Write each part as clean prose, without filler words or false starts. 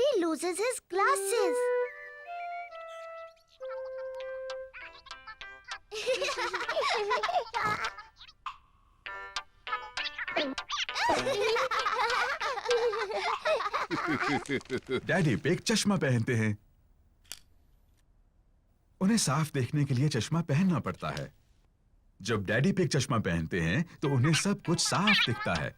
Daddy loses his glasses. Daddy pig चश्मा पहनते हैं। उन्हें साफ देखने के लिए चश्मा पहनना पड़ता है। जब डैडी पिग चश्मा पहनते हैं तो उन्हें सब कुछ साफ दिखता है।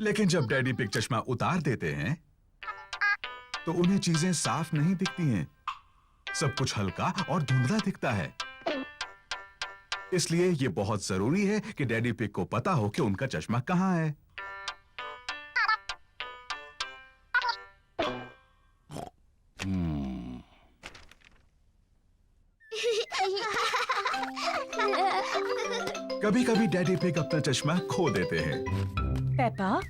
लेकिन जब डैडी पिग चश्मा उतार देते हैं तो उन्हें चीजें साफ नहीं दिखती हैं। सब कुछ हल्का और धुंधला दिखता है। इसलिए ये बहुत जरूरी है कि डैडी पिग को पता हो कि उनका चश्मा कहाँ है। कभी-कभी डैडी पिग अपना चश्मा खो देते हैं। पेपा,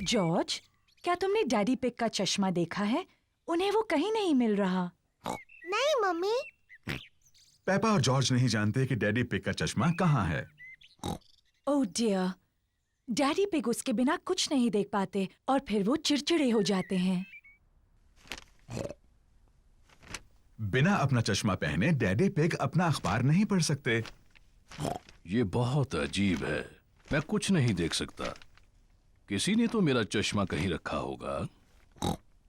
जॉर्ज, क्या तुमने डैडी पिग का चश्मा देखा है? उन्हें वो कहीं नहीं मिल रहा। नहीं मम्मी। पेपा और जॉर्ज नहीं जानते कि डैडी पिग का चश्मा कहाँ है। ओह डियर, डैडी पिग उसके बिना कुछ नहीं देख पाते और फिर वो चिड़चिड़े हो जाते हैं। बिना अपना चश्मा पहने डैडी पिग अपना अखबार नहीं पढ़ सकते। ये बहुत अजीब है। मैं कुछ नहीं देख सकता। किसी ने तो मेरा चश्मा कहीं रखा होगा।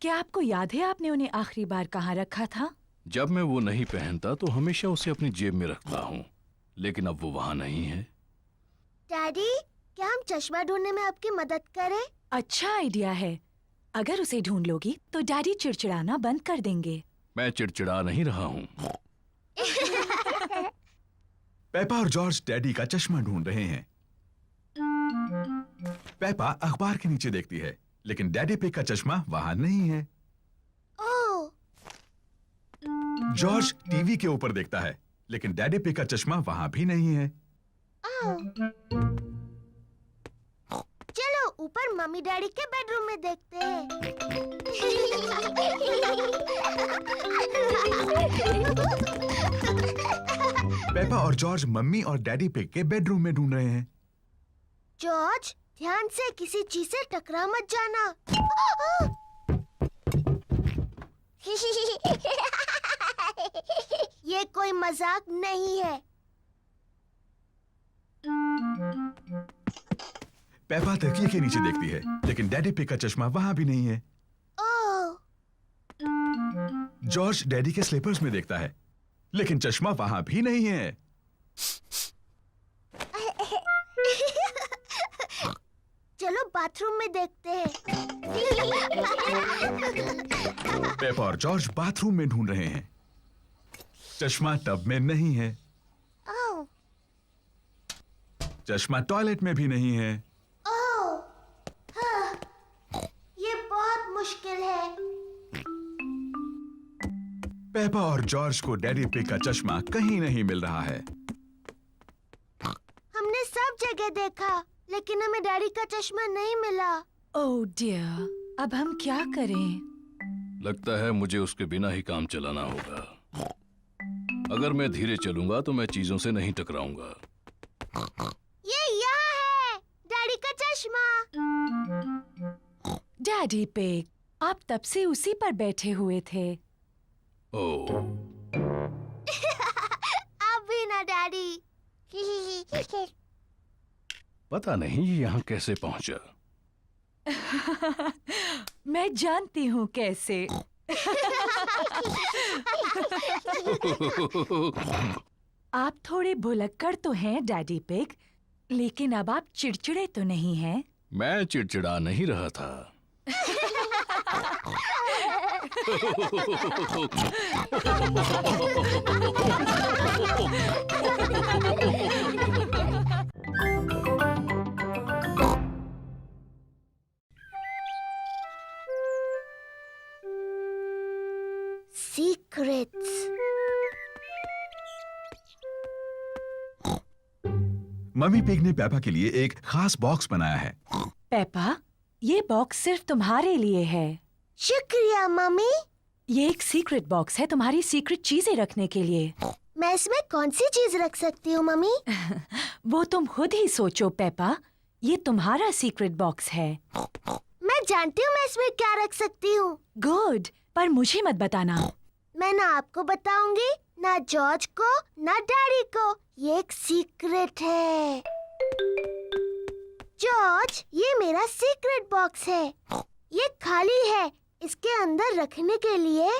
क्या आपको याद है आपने उन्हें आखिरी बार कहाँ रखा था? जब मैं वो नहीं पहनता तो हमेशा उसे अपनी जेब में रखता हूँ, लेकिन अब वो वहाँ नहीं है। डैडी, क्या हम चश्मा ढूंढने में आपकी मदद करें? अच्छा आइडिया है। अगर उसे ढूंढ लोगी तो डैडी चिड़चिड़ाना बंद कर देंगे। मैं चिड़चिड़ा नहीं रहा हूँ। पेपा और जॉर्ज डैडी का चश्मा ढूंढ रहे हैं। पेपा अखबार के नीचे देखती है, लेकिन डैडी पिग का चश्मा वहां नहीं है। ओह, जॉर्ज टीवी के ऊपर देखता है, लेकिन डैडी पिग का चश्मा वहां भी नहीं है। चलो ऊपर मम्मी डैडी के बेडरूम में देखते हैं। पेपा और जॉर्ज मम्मी और डैडी पिग के बेडरूम में ढूंढ रहे हैं। जॉर्ज, ध्यान से किसी चीज से टकरा मत जाना। ये कोई मजाक नहीं है। पेपा तकिए के नीचे देखती है, लेकिन डैडी पिग का चश्मा वहां भी नहीं है। ओह, जॉर्ज डैडी के स्लीपर्स में देखता है, लेकिन चश्मा वहां भी नहीं है। चलो बाथरूम में देखते हैं। पेपा और जॉर्ज बाथरूम में ढूंढ रहे हैं। चश्मा टब में नहीं है। ओह, चश्मा टॉयलेट में भी नहीं है। ओह, हाँ, ये बहुत मुश्किल है। पेपा और जॉर्ज को डैडी पिग का चश्मा कहीं नहीं मिल रहा है। हमने सब जगह देखा, लेकिन हमें डैडी का चश्मा नहीं मिला। ओह डियर, अब हम क्या करें? लगता है मुझे उसके बिना ही काम चलाना होगा। अगर मैं धीरे चलूंगा तो मैं चीजों से नहीं टकराऊंगा। ये यहाँ है, डैडी का चश्मा। डैडी पिग, आप तब से उसी पर बैठे हुए थे। ओह, अब भी ना डैडी। पता नहीं ये यहाँ कैसे पहुंचा। मैं जानती हूँ कैसे। आप थोड़े भुलक्कड़ तो हैं डैडी पिग, लेकिन अब आप चिड़चिड़े तो नहीं हैं। मैं चिड़चिड़ा नहीं रहा था। Secrets. मम्मी पिग ने पेपा के लिए एक खास बॉक्स बनाया है। पेपा, ये बॉक्स सिर्फ तुम्हारे लिए है। शुक्रिया मम्मी। ये एक सीक्रेट बॉक्स है तुम्हारी सीक्रेट चीजें रखने के लिए। मैं इसमें कौन सी चीज रख सकती हूँ मम्मी? वो तुम खुद ही सोचो पेपा। ये तुम्हारा सीक्रेट बॉक्स है। मैं मैं जानती हूँ मैं इसमें क्या रख सकती हूँ। गुड, पर मुझे मत बताना। मैं ना आपको बताऊंगी, ना जॉर्ज को, ना डैडी को। ये एक सीक्रेट है। जॉर्ज, ये मेरा सीक्रेट बॉक्स है। ये खाली है। इसके अंदर रखने के लिए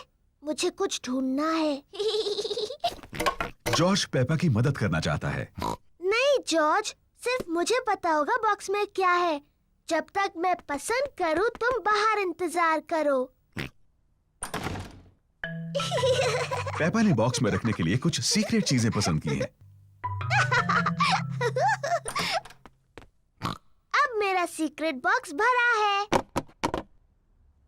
मुझे कुछ ढूंढना है। जॉर्ज पेपा की मदद करना चाहता है। नहीं जॉर्ज, सिर्फ मुझे पता होगा बॉक्स में क्या है। जब तक मैं पसंद करूं, तुम बाहर इंतजार करो। पेपा ने बॉक्स में रखने के लिए कुछ सीक्रेट चीजें पसंद की हैं। अब मेरा सीक्रेट बॉक्स भरा है।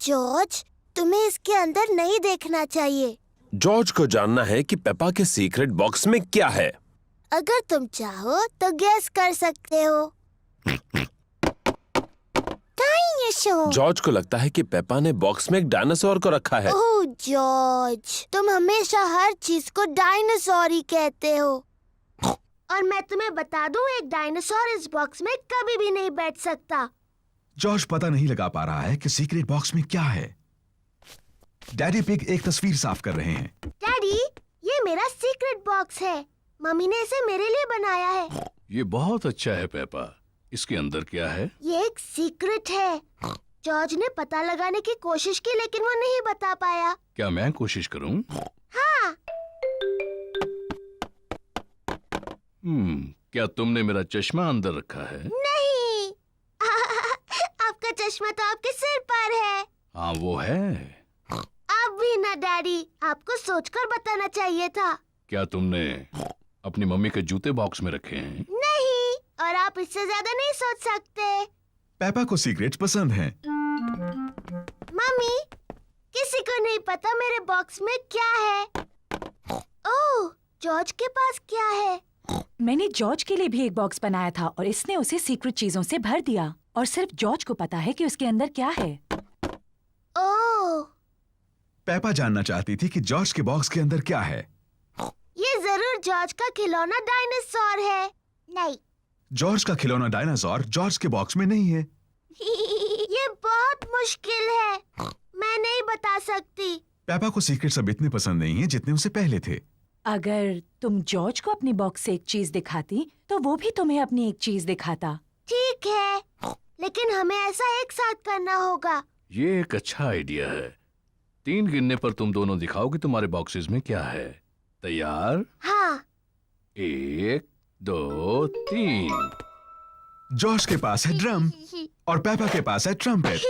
जॉर्ज, तुम्हें इसके अंदर नहीं देखना चाहिए। जॉर्ज को जानना है कि पेपा के सीक्रेट बॉक्स में क्या है। अगर तुम चाहो तो गैस कर सकते हो। डायनासोर। जॉर्ज को लगता है कि पेपा ने बॉक्स में एक डायनासोर को रखा है। ओह जॉर्ज, तुम हमेशा हर चीज को डायनासोर ही कहते हो। और मैं तुम्हें बता दूं, एक डायनासोर इस बॉक्स में कभी भी नहीं बैठ सकता। जॉर्ज पता नहीं लगा पा रहा है कि सीक्रेट बॉक्स में क्या है। डैडी पिग एक तस्वीर साफ कर रहे हैं। डैडी, ये मेरा सीक्रेट बॉक्स है। मम्मी ने इसे मेरे लिए बनाया है। ये बहुत अच्छा है पेपा। इसके अंदर क्या है? ये एक सीक्रेट है। जॉर्ज ने पता लगाने की कोशिश की, लेकिन वो नहीं बता पाया। क्या मैं कोशिश करूं? हाँ। क्या तुमने मेरा चश्मा अंदर रखा है? नहीं। आपका चश्मा तो आपके सिर पर है। हाँ वो है। अब भी ना डैडी, आपको सोचकर बताना चाहिए था। क्या तुमने अपनी मम्मी के जूते बॉक्स में रखे हैं? नहीं, और आप इससे ज्यादा नहीं सोच सकते। पेपा को सीक्रेट्स पसंद हैं। मम्मी, किसी को नहीं पता मेरे बॉक्स में क्या है। ओह, जॉर्ज के पास क्या है? मैंने जॉर्ज के लिए भी एक बॉक्स बनाया था और इसने उसे सीक्रेट चीजों से भर दिया और सिर्फ जॉर्ज को पता है कि उसके अंदर क्या है। ओह, पेपा जानना चाहती थी कि जॉर्ज के बॉक्स के अंदर क्या है। ये जरूर जॉर्ज का खिलौना डायनासोर है। नहीं। जॉर्ज का खिलौना डायनासोर जॉर्ज के बॉक्स में नहीं है। ये बहुत मुश्किल है। मैं नहीं बता सकती। पेपा को सीक्रेट्स अब इतने पसंद नहीं है जितने उसे पहले थे। अगर तुम जॉर्ज को अपनी बॉक्स से एक चीज दिखाती तो वो भी तुम्हें अपनी एक चीज दिखाता। ठीक है, लेकिन हमें ऐसा एक साथ करना होगा। ये एक अच्छा आइडिया है। 3 गिनने पर तुम दोनों दिखाओगे तुम्हारे बॉक्सेस में क्या है। तैयार? हाँ। 1 2 3। जॉर्ज के पास है ड्रम और पेपा के पास है ट्रम्पेट।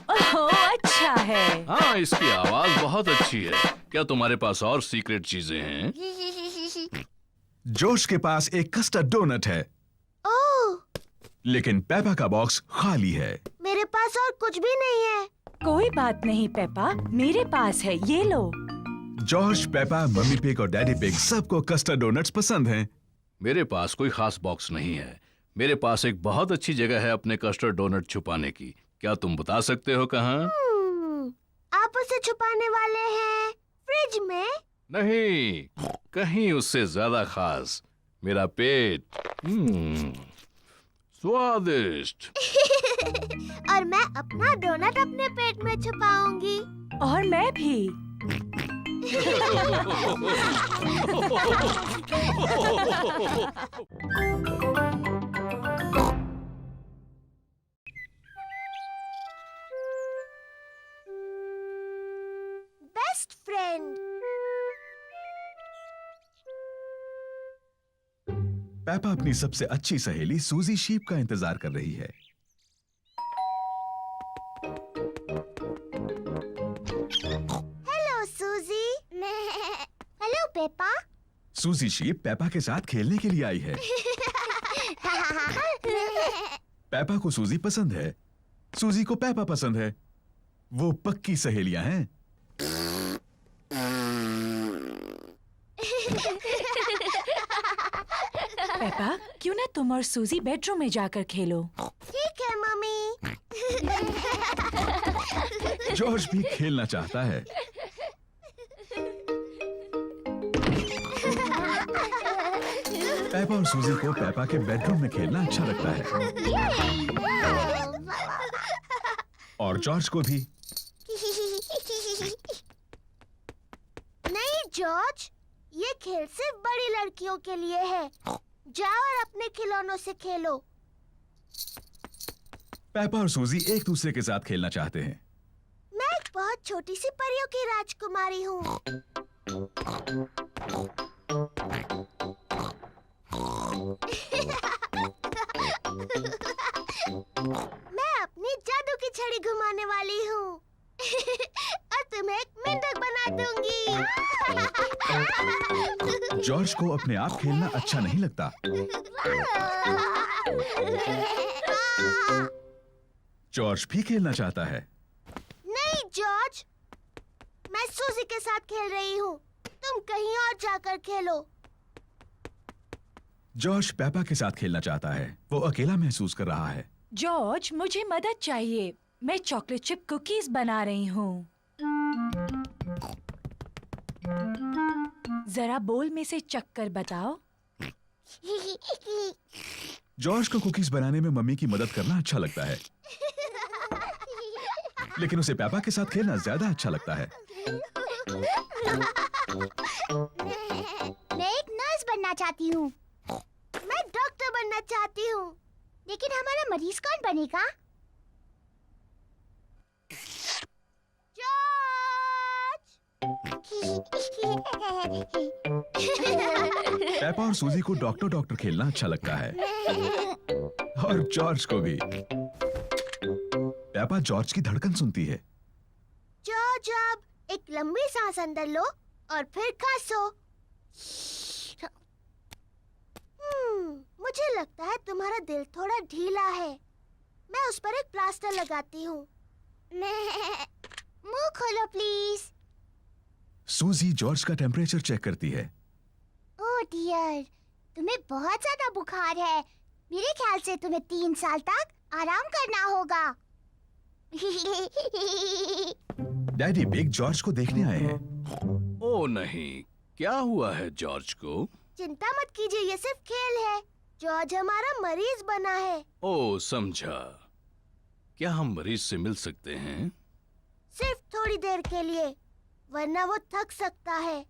ओह, अच्छा है। हाँ, इसकी आवाज बहुत अच्छी है। क्या तुम्हारे पास और सीक्रेट चीजें हैं? जॉर्ज के पास एक कस्टर्ड डोनट है, ओह, लेकिन पेपा का बॉक्स खाली है। मेरे पास और कुछ भी नहीं है। कोई बात नहीं पेपा, मेरे पास है, ये लो। जॉर्ज, पेपा, मम्मी पिग और डैडी पिग सबको कस्टर्ड डोनट्स पसंद हैं। मेरे पास कोई खास बॉक्स नहीं है। मेरे पास एक बहुत अच्छी जगह है अपने कस्टर्ड डोनट छुपाने की। क्या तुम बता सकते हो कहाँ? आप उसे छुपाने वाले हैं फ्रिज में? नहीं, कहीं उससे ज्यादा खास। मेरा पेट। स्वादिष्ट। और मैं अपना डोनट अपने पेट में छुपाऊंगी। और मैं भी। Best friend. पेपा अपनी सबसे अच्छी सहेली सूजी शीप का इंतजार कर रही है। हेलो सूजी। Hello Peppa. सूजी शीप पेपा के साथ खेलने के लिए आई है। पेपा को सूजी पसंद है, सूजी को पेपा पसंद है। वो पक्की सहेलियां हैं। पेपा, क्यों ना तुम और सूजी बेडरूम में जाकर खेलो? ठीक है मम्मी। जॉर्ज भी खेलना चाहता है। पेपा और सूजी को पेपा के बेडरूम में खेलना अच्छा लगता है और जॉर्ज को भी। नहीं जॉर्ज, ये खेल सिर्फ बड़ी लड़कियों के लिए है। जाओ और अपने खिलौनों से खेलो। पेपा और सूजी एक दूसरे के साथ खेलना चाहते हैं। मैं एक बहुत छोटी सी परियों की राजकुमारी हूँ। मैं अपनी जादू की छड़ी घुमाने वाली हूँ और तुम्हें एक मेंढक बना दूंगी। जॉर्ज को अपने आप खेलना अच्छा नहीं लगता। जॉर्ज भी खेलना चाहता है। नहीं जॉर्ज, मैं सूजी के साथ खेल रही हूँ। तुम कहीं और जाकर खेलो। जॉर्ज पेपा के साथ खेलना चाहता है। वो अकेला महसूस कर रहा है। जॉर्ज, मुझे मदद चाहिए। मैं चॉकलेट चिप कुकीज बना रही हूँ। जरा बोल में से चक्कर बताओ। जॉर्ज को कुकीज बनाने में मम्मी की मदद करना अच्छा लगता है, लेकिन उसे पेपा के साथ खेलना ज्यादा अच्छा लगता है। मैं एक नर्स बनना चाहती हूँ। मैं डॉक्टर बनना चाहती हूँ। लेकिन हमारा मरीज कौन बनेगा? पेपा और सूजी को डॉक्टर डॉक्टर खेलना अच्छा लगता है और जॉर्ज को भी। पेपा जॉर्ज की धड़कन सुनती है। जॉर्ज, अब एक लंबी सांस अंदर लो और फिर खांसो। मुझे लगता है तुम्हारा दिल थोड़ा ढीला है। मैं उस पर एक प्लास्टर लगाती हूँ। मुंह खोलो प्लीज। सूजी जॉर्ज का टेम्परेचर चेक करती है। ओह डियर, तुम्हें बहुत ज्यादा बुखार है। मेरे ख्याल से तुम्हें 3 साल तक आराम करना होगा। डैडी बिग जॉर्ज को देखने आए हैं। ओ नहीं, क्या हुआ है जॉर्ज को? चिंता मत कीजिए, ये सिर्फ खेल है। जॉर्ज हमारा मरीज बना है। ओ समझा। क्या हम मरीज से मिल सकते हैं? सिर्फ थोड़ी देर के लिए, वरना वो थक सकता है।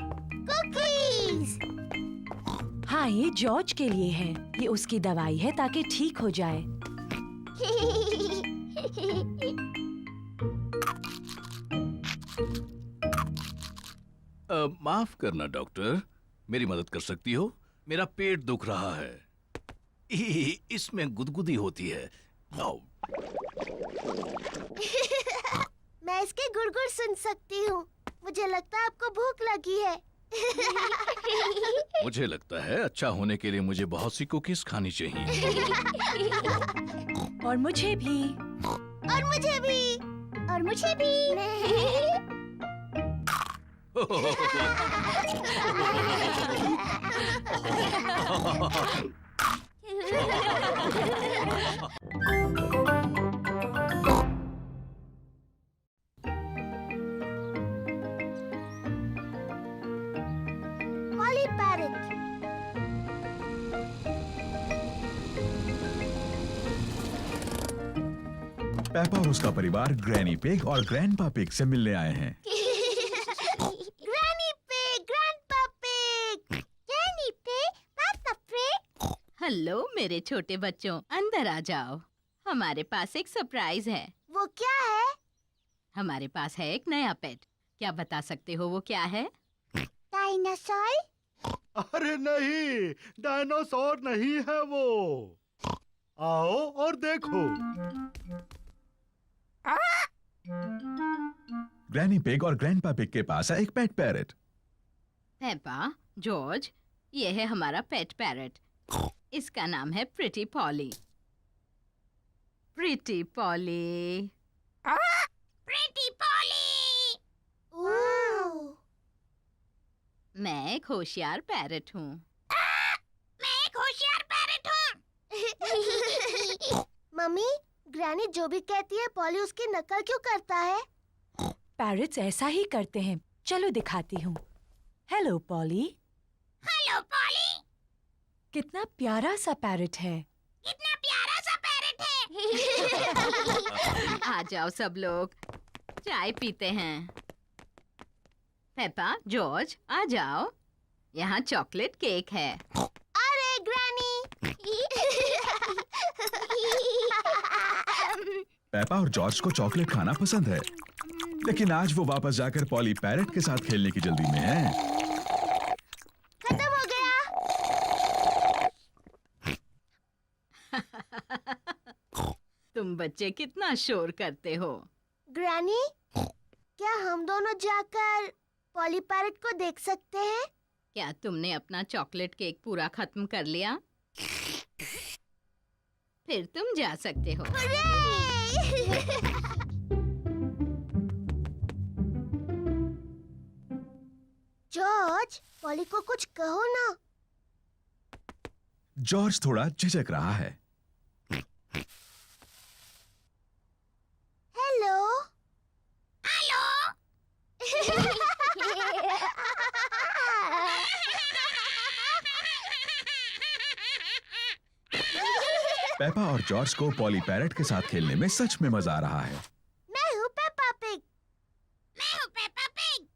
कुकीज! हाँ, ये जॉर्ज के लिए है। ये उसकी दवाई है ताकि ठीक हो जाए। माफ करना डॉक्टर, मेरी मदद कर सकती हो? मेरा पेट दुख रहा है। इसमें गुदगुदी होती है। आओ। मैं इसके गुड़गुड़ सुन सकती हूँ। मुझे लगता है आपको भूख लगी है। मुझे लगता है अच्छा होने के लिए मुझे बहुत सी कुकीज खानी चाहिए। और मुझे भी। और मुझे भी। और मुझे भी। Polly Parrot. पेपा और उसका परिवार ग्रैनी पिग और ग्रैंडपा पिग से मिलने आए हैं। Granny Pig, Grandpa Pig, Granny Pig, Papa Pig. Hello मेरे छोटे बच्चों, अंदर आ जाओ। हमारे पास एक सरप्राइज है। वो क्या है? हमारे पास है एक नया पेट। क्या बता सकते हो वो क्या है? डायनासोर? अरे नहीं, डायनासोर नहीं है वो। आओ और देखो। ग्रैनी पिग और ग्रैंडपा पिग के पास है एक पेट पैरट। पेपा, जॉर्ज, ये है हमारा पेट पैरट। इसका नाम है pretty Polly. Pretty Polly. Pretty Polly. Oh, मैं एक होशियार पैरट हूँ। मैं एक होशियार पैरट हूँ। मम्मी, ग्रैनी जो भी कहती है पॉली उसकी नकल क्यों करता है? पैरट्स ऐसा ही करते हैं। चलो दिखाती हूँ। Hello poly. Hello poly. कितना प्यारा सा पैरेट है। कितना प्यारा सा पैरेट है। आ जाओ सब लोग, चाय पीते हैं। पेपा, जॉर्ज, आ जाओ, यहाँ चॉकलेट केक है। अरे ग्रैनी। पेपा और जॉर्ज को चॉकलेट खाना पसंद है, लेकिन आज वो वापस जाकर पॉली पैरेट के साथ खेलने की जल्दी में है। खत्म हो गया। तुम बच्चे कितना शोर करते हो। ग्रैनी, क्या हम दोनों जाकर पॉली पैरेट को देख सकते हैं? क्या तुमने अपना चॉकलेट केक पूरा खत्म कर लिया? फिर तुम जा सकते हो। जॉर्ज, पॉली को कुछ कहो ना। जॉर्ज थोड़ा झिझक रहा है। हेलो। हेलो। पेपा और जॉर्ज को पॉली पैरेट के साथ खेलने में सच में मजा आ रहा है। मैं हूँ पेपा पिग। मैं हूँ पेपा पिग।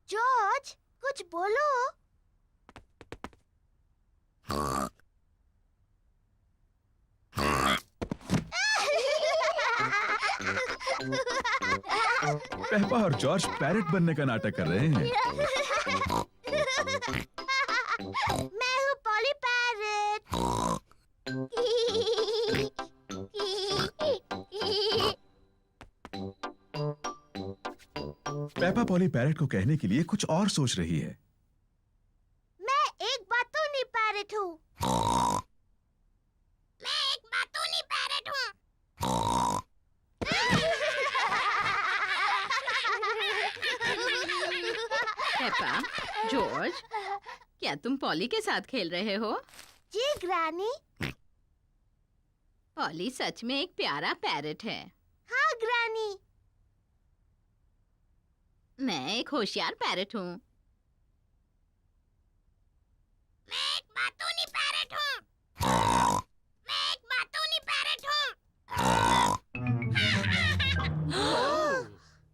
जॉर्ज, कुछ बोलो। पेपा और जॉर्ज पैरेट बनने का नाटक कर रहे हैं। मैं हूँ poly parrot. Peppa poly parrot को कहने के लिए कुछ और सोच रही है। मैं एक बातूनी पैरेट हूँ। मैं एक बातूनी पैरेट हूँ। पेपा, जॉर्ज, क्या तुम पॉली के साथ खेल रहे हो? जी ग्रैनी। पॉली सच में एक प्यारा पैरेट है। हाँ ग्रैनी। मैं एक होशियार पैरेट हूँ। मैं एक बातूनी पैरेट हूँ। मैं एक बातूनी पैरेट हूँ।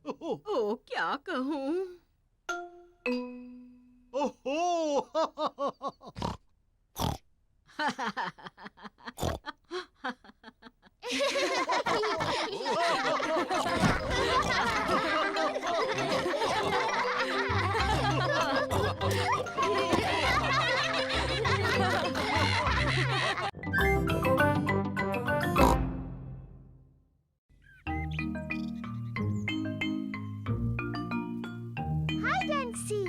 ओ, क्या कहूँ? ओहो। Hide and seek.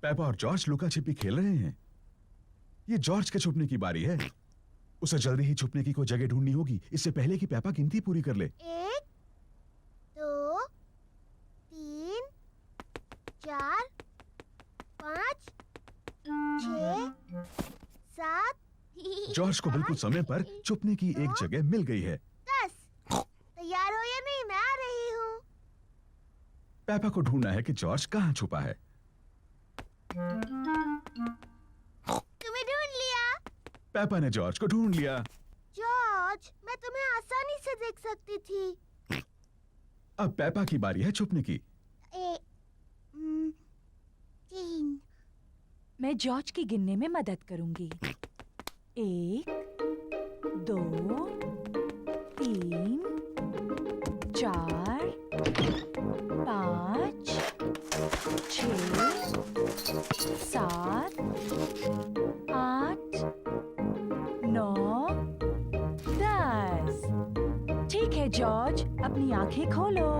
पेपा और जॉर्ज लुका छिपी खेल रहे हैं। ये जॉर्ज के छुपने की बारी है। उसे जल्दी ही छुपने की कोई जगह ढूंढनी होगी, इससे पहले कि पेपा गिनती पूरी कर ले। 1, 2, 3, 4, 5, 6, 7। जॉर्ज को बिल्कुल समय पर छुपने की एक जगह मिल गई है। 10। तैयार हो या नहीं? मैं आ रही हूँ। पेपा को ढूंढना है कि जॉर्ज कहाँ छुपा है। तुम्हें ढूंढ लिया। पेपा ने जॉर्ज को ढूंढ लिया। जॉर्ज, मैं तुम्हें आसानी से देख सकती थी। अब पेपा की बारी है छुपने की। 3। मैं जॉर्ज की गिनने में मदद करूंगी। 1, 2, 3, 4, 5, 6, 7, 8, 9, 10। ठीक है जॉर्ज, अपनी आंखें खोलो।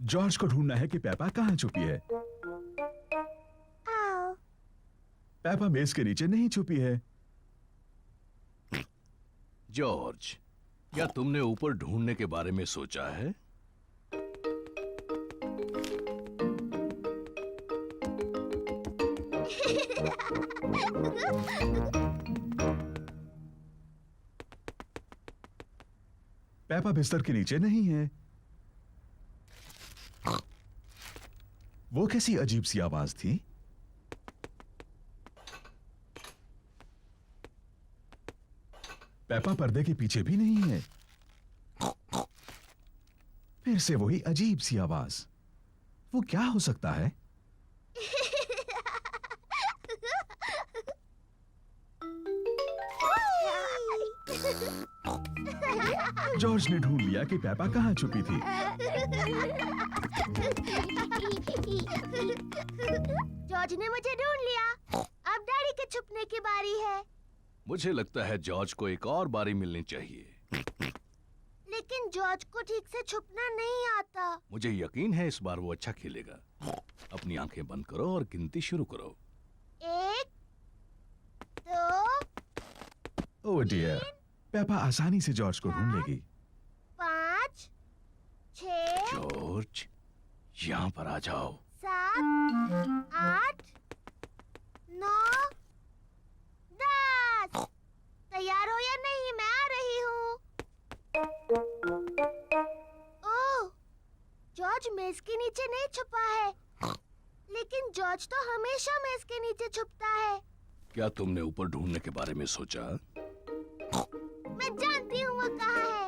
जॉर्ज को ढूंढना है कि पेपा कहाँ छुपी है। आओ। पेपा मेज के नीचे नहीं छुपी है। जॉर्ज, क्या तुमने ऊपर ढूंढने के बारे में सोचा है? पेपा बिस्तर के नीचे नहीं है। वो कैसी अजीब सी आवाज थी? पेपा पर्दे के पीछे भी नहीं है। फिर से वही अजीब सी आवाज। वो क्या हो सकता है? जॉर्ज ने ढूंढ लिया कि पेपा कहां छुपी थी। जॉर्ज ने मुझे ढूंढ लिया। अब डैडी के छुपने की बारी है। मुझे लगता है जॉर्ज को एक और बारी मिलनी चाहिए। लेकिन जॉर्ज को ठीक से छुपना नहीं आता। मुझे यकीन है इस बार वो अच्छा खेलेगा। अपनी आंखें बंद करो और गिनती शुरू करो। 1, 2, ओह डियर, पेपा आसानी से जॉर्ज को ढूंढ लेगी। 5, 6, जॉर्ज, यहाँ पर आ जाओ। 7, 8, 9, 10। तैयार हो या नहीं? मैं आ रही हूँ। ओह, जॉर्ज मेज के नीचे नहीं छुपा है। लेकिन जॉर्ज तो हमेशा मेज के नीचे छुपता है। क्या तुमने ऊपर ढूंढने के बारे में सोचा? मैं जानती हूँ वो कहाँ है।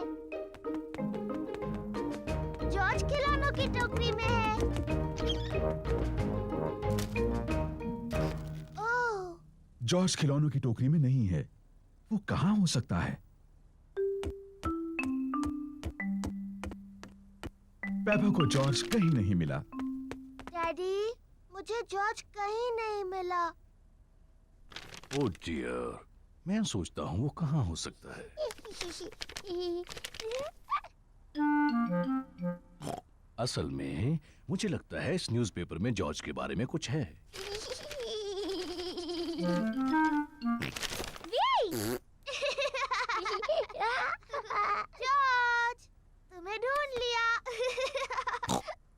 जॉर्ज खिलौनों की टोकरी में है। ओह, जॉर्ज खिलौनों की टोकरी में नहीं है। वो कहां हो सकता है? पेपा को जॉर्ज कहीं नहीं मिला। डैडी, मुझे जॉर्ज कहीं नहीं मिला। ओह डियर, मैं सोचता हूँ वो कहाँ हो सकता है। असल में मुझे लगता है इस न्यूज़पेपर में जॉर्ज के बारे में कुछ है। जॉर्ज, तुम्हें ढूंढ लिया।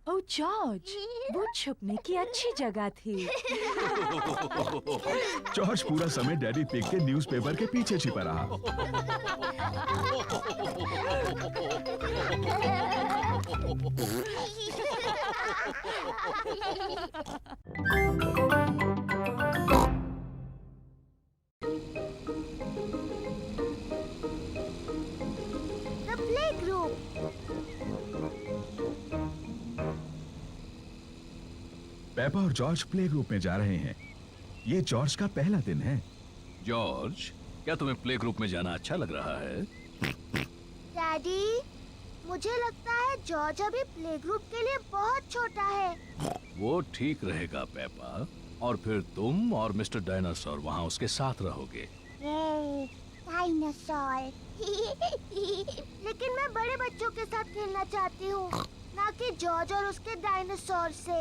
ओह जॉर्ज, वो छुपने की अच्छी जगह थी। जॉर्ज पूरा समय डैडी पिग के न्यूज़पेपर के पीछे छिपा रहा। The playgroup. पेपा और जॉर्ज प्ले ग्रुप में जा रहे हैं। ये जॉर्ज का पहला दिन है। जॉर्ज, क्या तुम्हें प्ले ग्रुप में जाना अच्छा लग रहा है? डैडी, मुझे लगता है जॉर्ज अभी प्ले ग्रुप के लिए बहुत छोटा है। वो ठीक रहेगा पेपा, और फिर तुम और मिस्टर डायनासोर वहाँ उसके साथ रहोगे। डायनासोर। लेकिन मैं बड़े बच्चों के साथ खेलना चाहती हूँ, ना कि जॉर्ज और उसके डायनासोर से।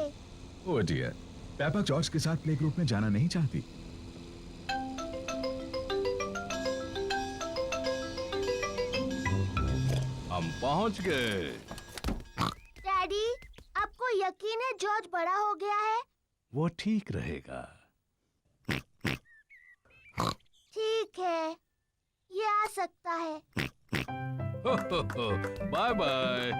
ओह डियर, पेपा जॉर्ज के साथ प्ले ग्रुप में जाना नहीं चाहती। हम पहुँच गए। डैडी, आपको यकीन है जॉर्ज बड़ा हो गया है? वो ठीक रहेगा। ठीक है, ये आ सकता है। Bye bye.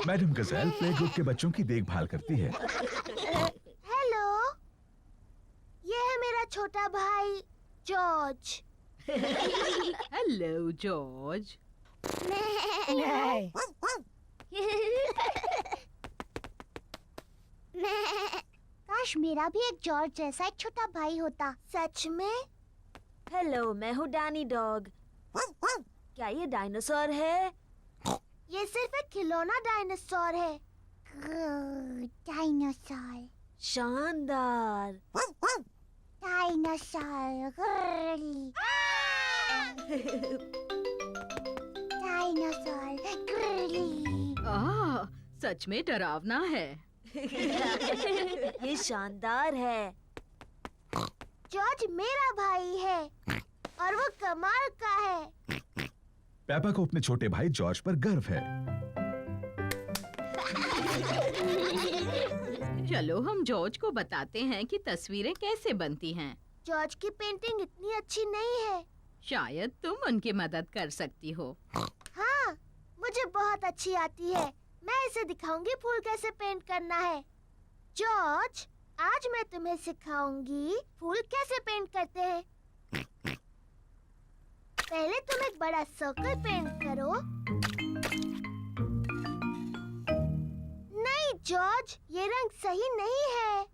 Madam Gazelle play group के बच्चों की देखभाल करती है। हेलो, ये है मेरा छोटा भाई जॉर्ज। Hello George. काश मेरा भी एक जॉर्ज जैसा एक छोटा भाई होता। सच में? हेलो, मैं हूँ डैनी डॉग। क्या ये डायनासोर है? ये सिर्फ एक खिलौना डायनासोर है। डायनासोर। शानदार। डायनासोर। डायनासोर। सच में डरावना है। ये शानदार है। जॉर्ज मेरा भाई है और वो कमाल का है। पेपा को अपने छोटे भाई जॉर्ज पर गर्व है। चलो हम जॉर्ज को बताते हैं कि तस्वीरें कैसे बनती हैं। जॉर्ज की पेंटिंग इतनी अच्छी नहीं है। शायद तुम उनकी मदद कर सकती हो। हाँ, मुझे बहुत अच्छी आती है। मैं इसे दिखाऊंगी फूल कैसे पेंट करना है। जॉर्ज, आज मैं तुम्हें सिखाऊंगी फूल कैसे पेंट करते हैं। पहले तुम एक बड़ा सर्कल पेंट करो। नहीं जॉर्ज, ये रंग सही नहीं है।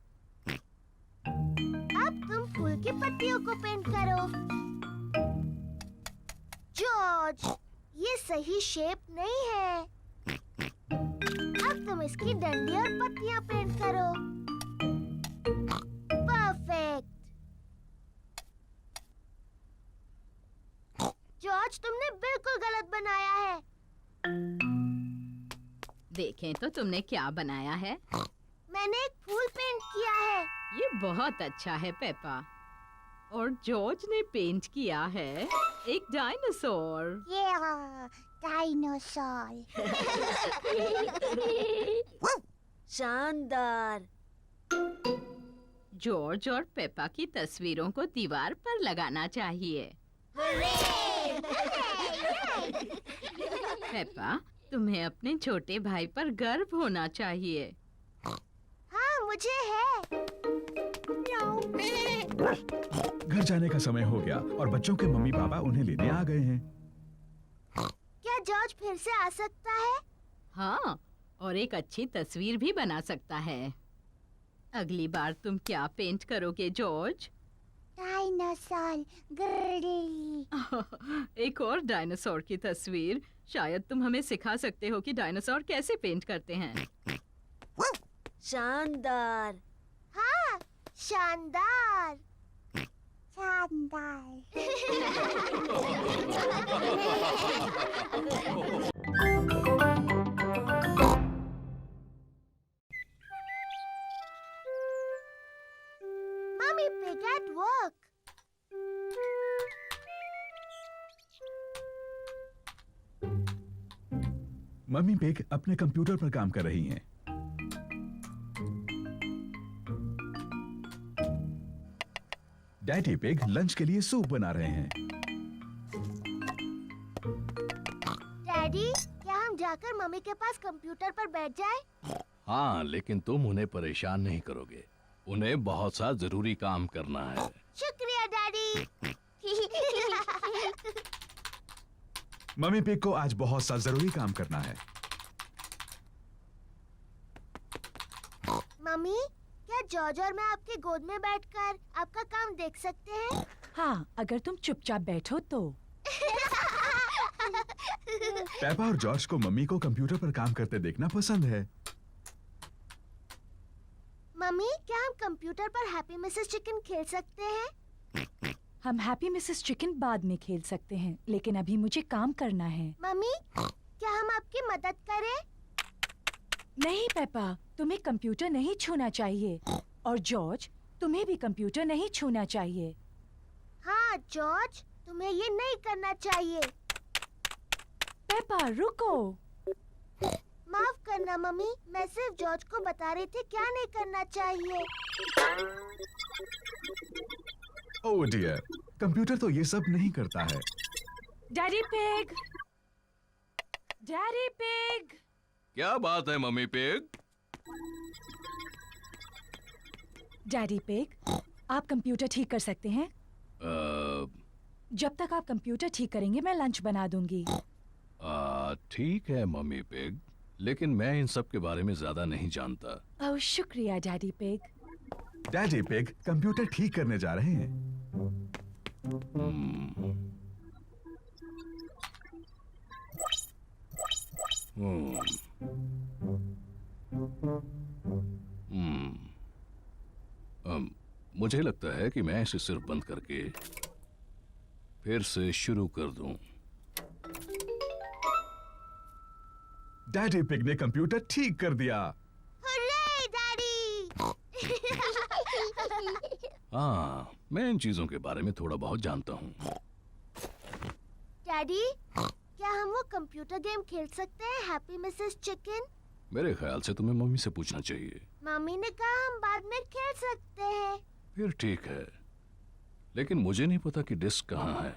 अब तुम फूल की पत्तियों को पेंट करो। जॉर्ज, ये सही शेप नहीं है। अब तुम इसकी डंडी और पत्तियां पेंट करो। परफेक्ट। जॉर्ज, तुमने बिल्कुल गलत बनाया है। देखें तो तुमने क्या बनाया है। मैंने एक फूल पेंट किया है। ये बहुत अच्छा है पेपा। और जॉर्ज ने पेंट किया है एक डायनासोर। डायनासोर। शानदार। जॉर्ज और पेपा की तस्वीरों को दीवार पर लगाना चाहिए। पेपा, तुम्हें अपने छोटे भाई पर गर्व होना चाहिए। हाँ, मुझे है। घर जाने का समय हो गया और बच्चों के मम्मी पापा उन्हें लेने आ गए हैं। क्या जॉर्ज फिर से आ सकता है? हाँ, और एक अच्छी तस्वीर भी बना सकता है। अगली बार तुम क्या पेंट करोगे जॉर्ज? डायनासोर। एक और डायनासोर की तस्वीर। शायद तुम हमें सिखा सकते हो कि डायनासोर कैसे पेंट करते हैं। शानदार। हाँ, शानदार। शानदार। Mommy Pig at work. Mummy pig अपने कंप्यूटर पर काम कर रही हैं। डैडी पिग लंच के लिए सूप बना रहे हैं। डैडी, क्या हम जाकर मम्मी के पास कंप्यूटर पर बैठ जाएं? हाँ, लेकिन तुम उन्हें परेशान नहीं करोगे। उन्हें बहुत सा जरूरी काम करना है। शुक्रिया डैडी। मम्मी पिग को आज बहुत सा जरूरी काम करना है। मम्मी, क्या जॉर्ज और मैं आपकी गोद में बैठकर आपका काम देख सकते हैं? हाँ, अगर तुम चुपचाप बैठो तो। पेपा और जॉर्ज को मम्मी को कंप्यूटर पर काम करते देखना पसंद है। मम्मी, क्या हम कंप्यूटर पर हैप्पी मिसेस चिकन खेल सकते हैं? हम हैप्पी मिसेस चिकन बाद में खेल सकते हैं, लेकिन अभी मुझे काम करना है। मम्मी, क्या हम आपकी मदद करें? नहीं पेपा, तुम्हें कंप्यूटर नहीं छूना चाहिए। और जॉर्ज, तुम्हें भी कंप्यूटर नहीं छूना चाहिए। हाँ जॉर्ज, तुम्हें ये नहीं करना चाहिए। पेपा रुको। माफ करना मम्मी, मैं सिर्फ जॉर्ज को बता रही थी क्या नहीं करना चाहिए। ओह डियर, कंप्यूटर तो ये सब नहीं करता है। Daddy pig, daddy pig. क्या बात है मम्मी पिग? डैडी पिग, आप कंप्यूटर ठीक कर सकते हैं? जब तक आप कंप्यूटर ठीक करेंगे मैं लंच बना दूंगी। ठीक है मम्मी पिग, लेकिन मैं इन सब के बारे में ज्यादा नहीं जानता। ओह शुक्रिया daddy pig. Daddy pig computer ठीक करने जा रहे हैं। मुझे लगता है कि मैं इसे सिर्फ बंद करके फिर से शुरू कर दूं। डैडी पिग ने कंप्यूटर ठीक कर दिया। Hurray daddy. हाँ, मैं इन चीजों के बारे में थोड़ा बहुत जानता हूँ। डैडी, क्या हम वो कंप्यूटर गेम खेल सकते हैं हैप्पी मिसेस चिकन? मेरे ख्याल से तुम्हें मम्मी से पूछना चाहिए। मम्मी ने कहा हम बाद में खेल सकते हैं। फिर ठीक है, लेकिन मुझे नहीं पता कि डिस्क कहाँ है।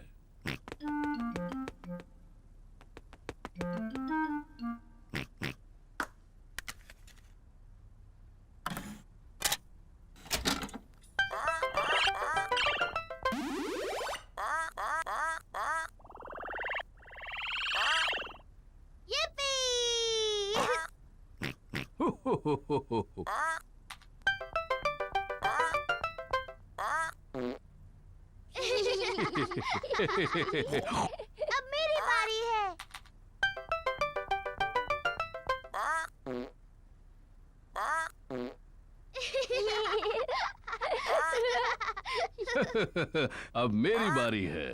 अब मेरी बारी है। अब मेरी बारी है।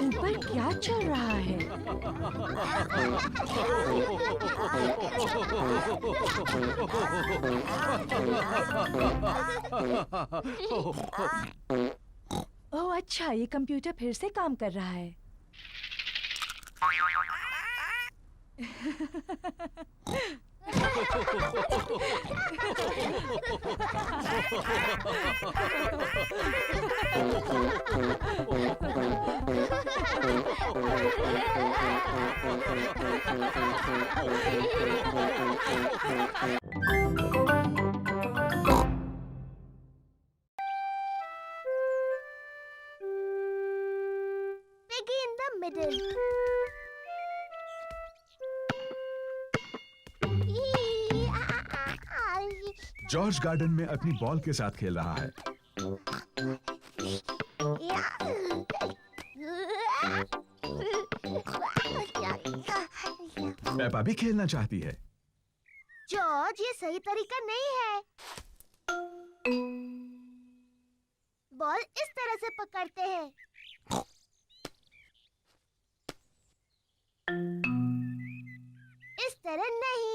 ऊपर क्या चल रहा है? ओह अच्छा, ये कंप्यूटर फिर से काम कर रहा है। Piggy in the middle. George garden में अपनी बॉल के साथ खेल रहा है। पेपा भी खेलना चाहती है। जॉर्ज, ये सही तरीका नहीं है। बॉल इस तरह से पकड़ते हैं। इस तरह नहीं।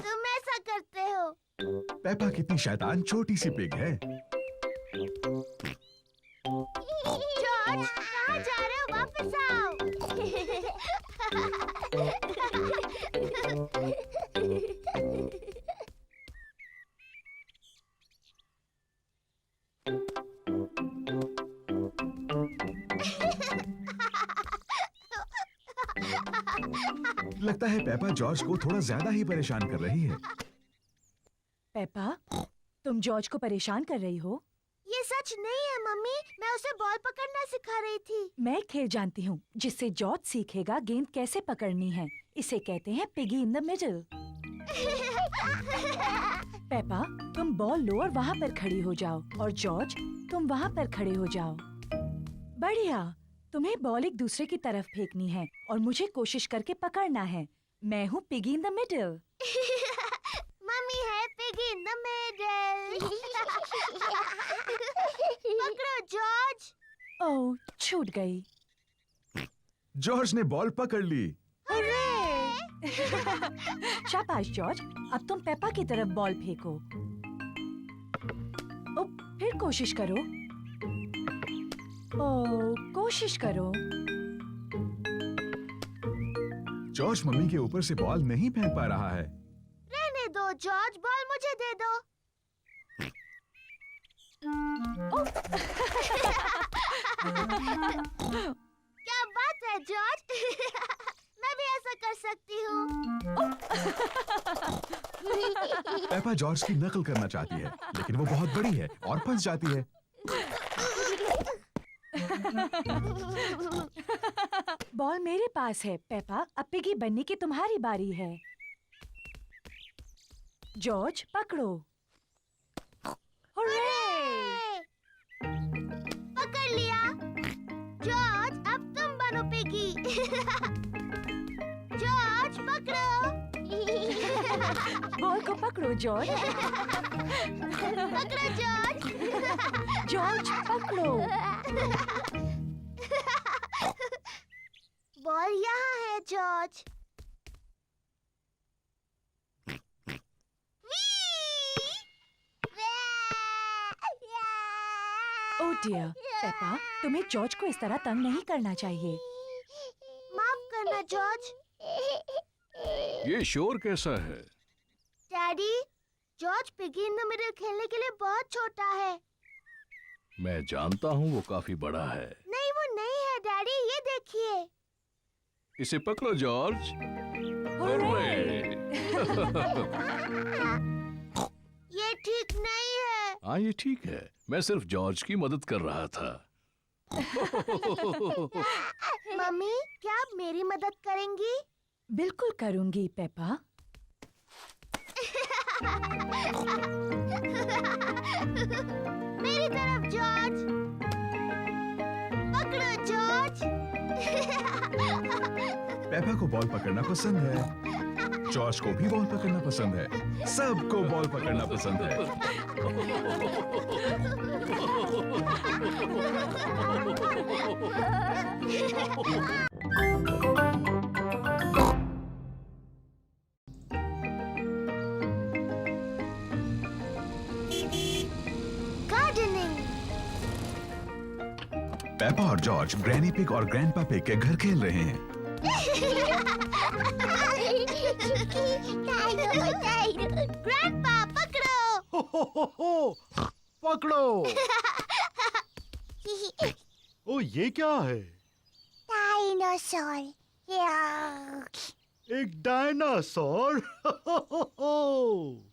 तुम ऐसा करते हो। पेपा कितनी शैतान छोटी सी पिग है। जॉर्ज, कहाँ जा रहे हो? वापस आओ। लगता है पेपा जॉर्ज को थोड़ा ज्यादा ही परेशान कर रही है। पेपा, तुम जॉर्ज को परेशान कर रही हो? ये सच नहीं है मम्मी, मैं उसे बॉल पकड़ना सिखा रही थी। मैं एक खेल जानती हूँ जिससे जॉर्ज सीखेगा गेंद कैसे पकड़नी है। इसे कहते हैं piggy in the middle. Peppa, तुम बॉल लो और वहाँ पर खड़ी हो जाओ, और जॉर्ज तुम वहाँ पर खड़े हो जाओ। बढ़िया। तुम्हें बॉल एक दूसरे की तरफ फेंकनी है और मुझे कोशिश करके पकड़ना है। मैं हूँ piggy in the middle. Mummy है पिगी इन द मिडल। पकड़ो जॉर्ज। ओह, छूट गई। जॉर्ज ने बॉल पकड़ ली। शाबाश जॉर्ज, अब तुम पेपा की तरफ बॉल फेंको। ओ, फिर कोशिश करो। ओ, कोशिश करो। जॉर्ज मम्मी के ऊपर से बॉल नहीं फेंक पा रहा है। रहने दो जॉर्ज, बॉल मुझे दे दो। क्या बात है जॉर्ज। मैं भी ऐसा कर सकती हूँ। पेपा जॉर्ज की नकल करना चाहती है, लेकिन वो बहुत बड़ी है और फंस जाती है। बॉल मेरे पास है पेपा, अब पिगी बनने की तुम्हारी बारी है। जॉर्ज पकड़ो। हुर्रे! पकड़ लिया। जॉर्ज, अब तुम बनो पिगी। जॉर्ज पकड़ो। बॉल को पकड़ो जॉर्ज। पकड़ो जॉर्ज। जॉर्ज पकड़ो। बॉल यहाँ है जॉर्ज। ओह डियर, पेपा, तुम्हें जॉर्ज को इस तरह तंग नहीं करना चाहिए। माफ करना जॉर्ज। ये शोर कैसा है? Daddy, George piggy in the middle खेलने के लिए बहुत छोटा है। मैं जानता हूँ वो काफी बड़ा है। नहीं वो नहीं है डैडी, ये देखिए। इसे पकड़ो जॉर्ज। हुर्रे! ये ठीक नहीं है। हाँ ये ठीक है, मैं सिर्फ जॉर्ज की मदद कर रहा था। मम्मी, क्या आप मेरी मदद करेंगी? बिल्कुल करूंगी पेपा। मेरी तरफ जॉर्ज। पकड़ो जॉर्ज। पेपा को बॉल पकड़ना पसंद है, जॉर्ज को भी बॉल पकड़ना पसंद है, सबको बॉल पकड़ना पसंद है। गार्डनिंग। पेपा और जॉर्ज ग्रैनी पिग और ग्रैंडपा पिग के घर खेल रहे हैं। ग्रैंडपा पकड़ो। हो, पकड़ो। ओ ये क्या है? डायनासोर। एक डायनासोर।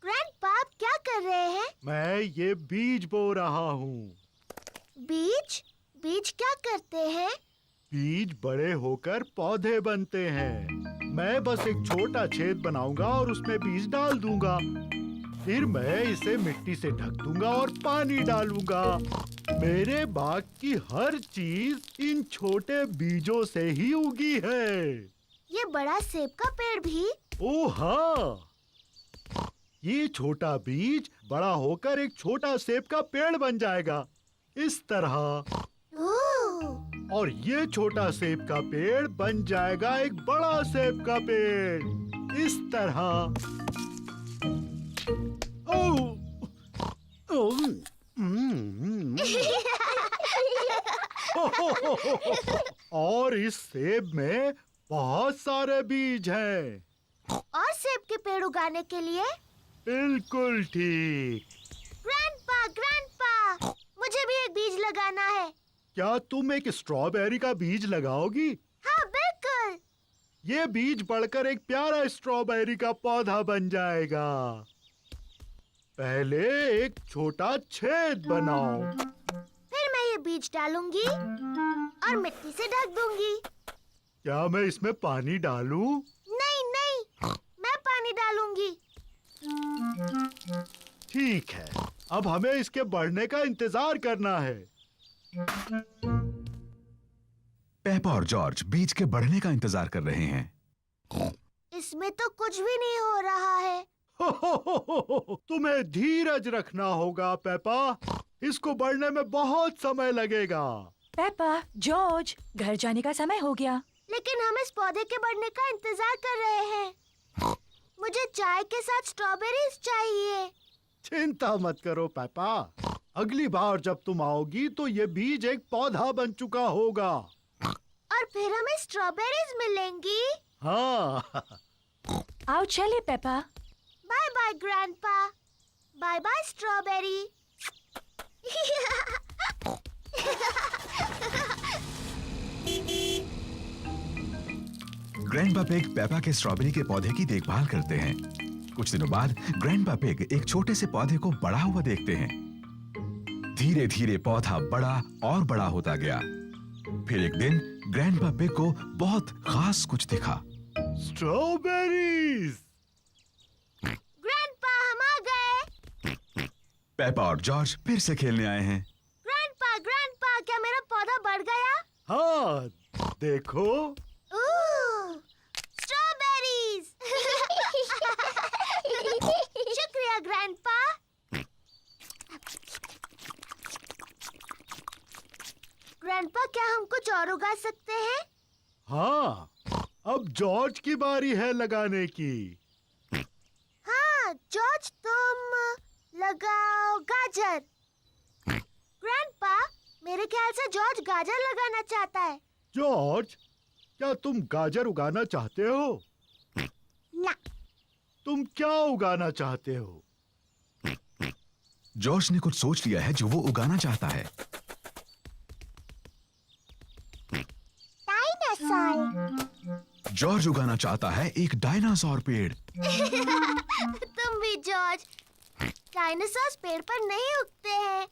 ग्रैंडपा आप क्या कर रहे हैं? मैं ये बीज बो रहा हूँ। बीज? बीज क्या करते हैं? बीज बड़े होकर पौधे बनते हैं। मैं बस एक छोटा छेद बनाऊंगा और उसमें बीज डाल दूंगा। फिर मैं इसे मिट्टी से ढक दूंगा और पानी डालूंगा। मेरे बाग की हर चीज इन छोटे बीजों से ही उगी है। ये बड़ा सेब का पेड़ भी? ओ हाँ, ये छोटा बीज बड़ा होकर एक छोटा सेब का पेड़ बन जाएगा, इस तरह। ओह, और ये छोटा सेब का पेड़ बन जाएगा एक बड़ा सेब का पेड़, इस तरह। ओह, ओह, और इस सेब में बहुत सारे बीज हैं। और सेब के पेड़ उगाने के लिए? बिल्कुल ठीक। ग्रैंडपा, ग्रैंडपा, मुझे भी एक बीज लगाना है। क्या तुम एक स्ट्रॉबेरी का बीज लगाओगी? हाँ बिल्कुल। ये बीज बढ़कर एक प्यारा स्ट्रॉबेरी का पौधा बन जाएगा। पहले एक छोटा छेद बनाओ। फिर मैं ये बीज डालूंगी और मिट्टी से ढक दूंगी। क्या मैं इसमें पानी डालूं? नहीं नहीं, मैं पानी डालूंगी। ठीक है, अब हमें इसके बढ़ने का इंतजार करना है। पेपा और जॉर्ज बीज के बढ़ने का इंतजार कर रहे हैं। इसमें तो कुछ भी नहीं हो रहा है। तुम्हें धीरज रखना होगा पेपा, इसको बढ़ने में बहुत समय लगेगा। पेपा, जॉर्ज, घर जाने का समय हो गया। लेकिन हम इस पौधे के बढ़ने का इंतजार कर रहे हैं। मुझे चाय के साथ स्ट्रॉबेरीज चाहिए। चिंता मत करो पेपा, अगली बार जब तुम आओगी तो ये बीज एक पौधा बन चुका होगा। और फिर हमें स्ट्रॉबेरीज मिलेंगी। हाँ। आओ चले Peppa. Bye bye grandpa. Bye bye strawberry. Grandpa pig Peppa के स्ट्रॉबेरी के पौधे की देखभाल करते हैं। कुछ दिनों बाद ग्रैंडपा पिग एक छोटे से पौधे को बड़ा हुआ देखते हैं। धीरे धीरे पौधा बड़ा और बड़ा होता गया। फिर एक दिन ग्रैंडपा पिग को बहुत खास कुछ दिखा। स्ट्रॉबेरीज। ग्रैंडपा, हम आ गए। पेपा और जॉर्ज फिर से खेलने आए हैं। ग्रैंडपा, ग्रैंडपा, क्या मेरा पौधा बढ़ गया? हाँ, देखो। स्ट्रॉबेरीज। शुक्रिया ग्रैंडपा। ग्रैंडपा, क्या हम कुछ और उगा सकते हैं? हाँ, अब जॉर्ज की बारी है लगाने की। हाँ जॉर्ज, तुम लगाओ गाजर। ग्रैंडपा, मेरे ख्याल से जॉर्ज गाजर लगाना चाहता है। जॉर्ज, क्या तुम गाजर उगाना चाहते हो? ना। तुम क्या उगाना चाहते हो? जॉर्ज ने कुछ सोच लिया है जो वो उगाना चाहता है। डायनासोर। जॉर्ज उगाना चाहता है एक डायनासोर पेड़। तुम भी जॉर्ज। डायनासोर पेड़ पर नहीं उगते हैं।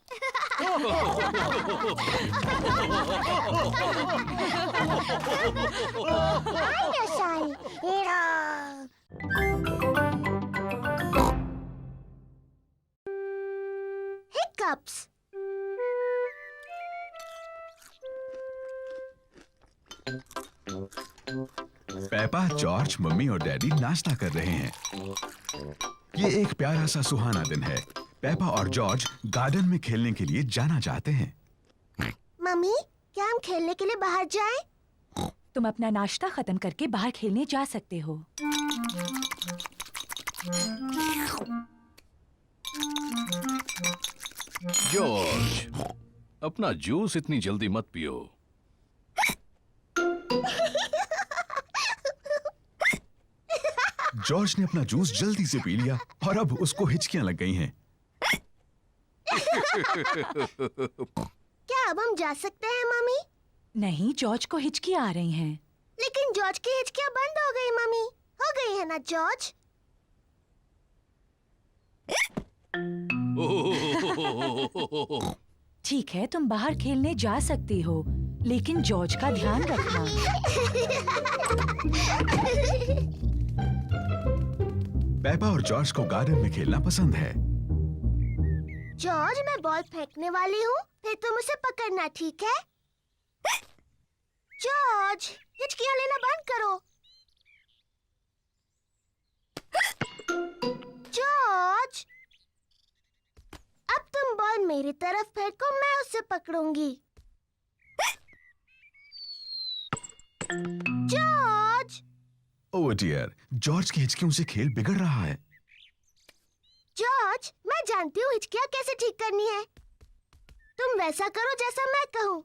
Hiccups. पेपा, जॉर्ज, मम्मी और डैडी नाश्ता कर रहे हैं। ये एक प्यारा सा सुहाना दिन है। पेपा और जॉर्ज गार्डन में खेलने के लिए जाना चाहते हैं। मम्मी, क्या हम खेलने के लिए बाहर जाएं? तुम अपना नाश्ता खत्म करके बाहर खेलने जा सकते हो। जॉर्ज, अपना जूस इतनी जल्दी मत पियो। जॉर्ज ने अपना जूस जल्दी से पी लिया और अब उसको हिचकियां लग गई हैं। क्या अब हम जा सकते हैं मम्मी? नहीं, जॉर्ज को हिचकी आ रही हैं। लेकिन जॉर्ज की हिचकियां बंद हो गई मम्मी। हो गई है ना जॉर्ज? ठीक है, तुम बाहर खेलने जा सकती हो, लेकिन जॉर्ज का ध्यान रखना। पेपा और जॉर्ज को गार्डन में खेलना पसंद है। जॉर्ज, मैं बॉल फेंकने वाली हूँ, फिर तुम उसे पकड़ना, ठीक है? जॉर्ज, हिचकियां लेना बंद करो। जॉर्ज, अब तुम बॉल मेरी तरफ फेंको, मैं उसे पकड़ूंगी। जॉर्ज! ओह डियर, जॉर्ज की हिचकियों से खेल बिगड़ रहा है। जॉर्ज, मैं जानती हूँ हिचकियां कैसे ठीक करनी है। तुम वैसा करो जैसा मैं कहूँ।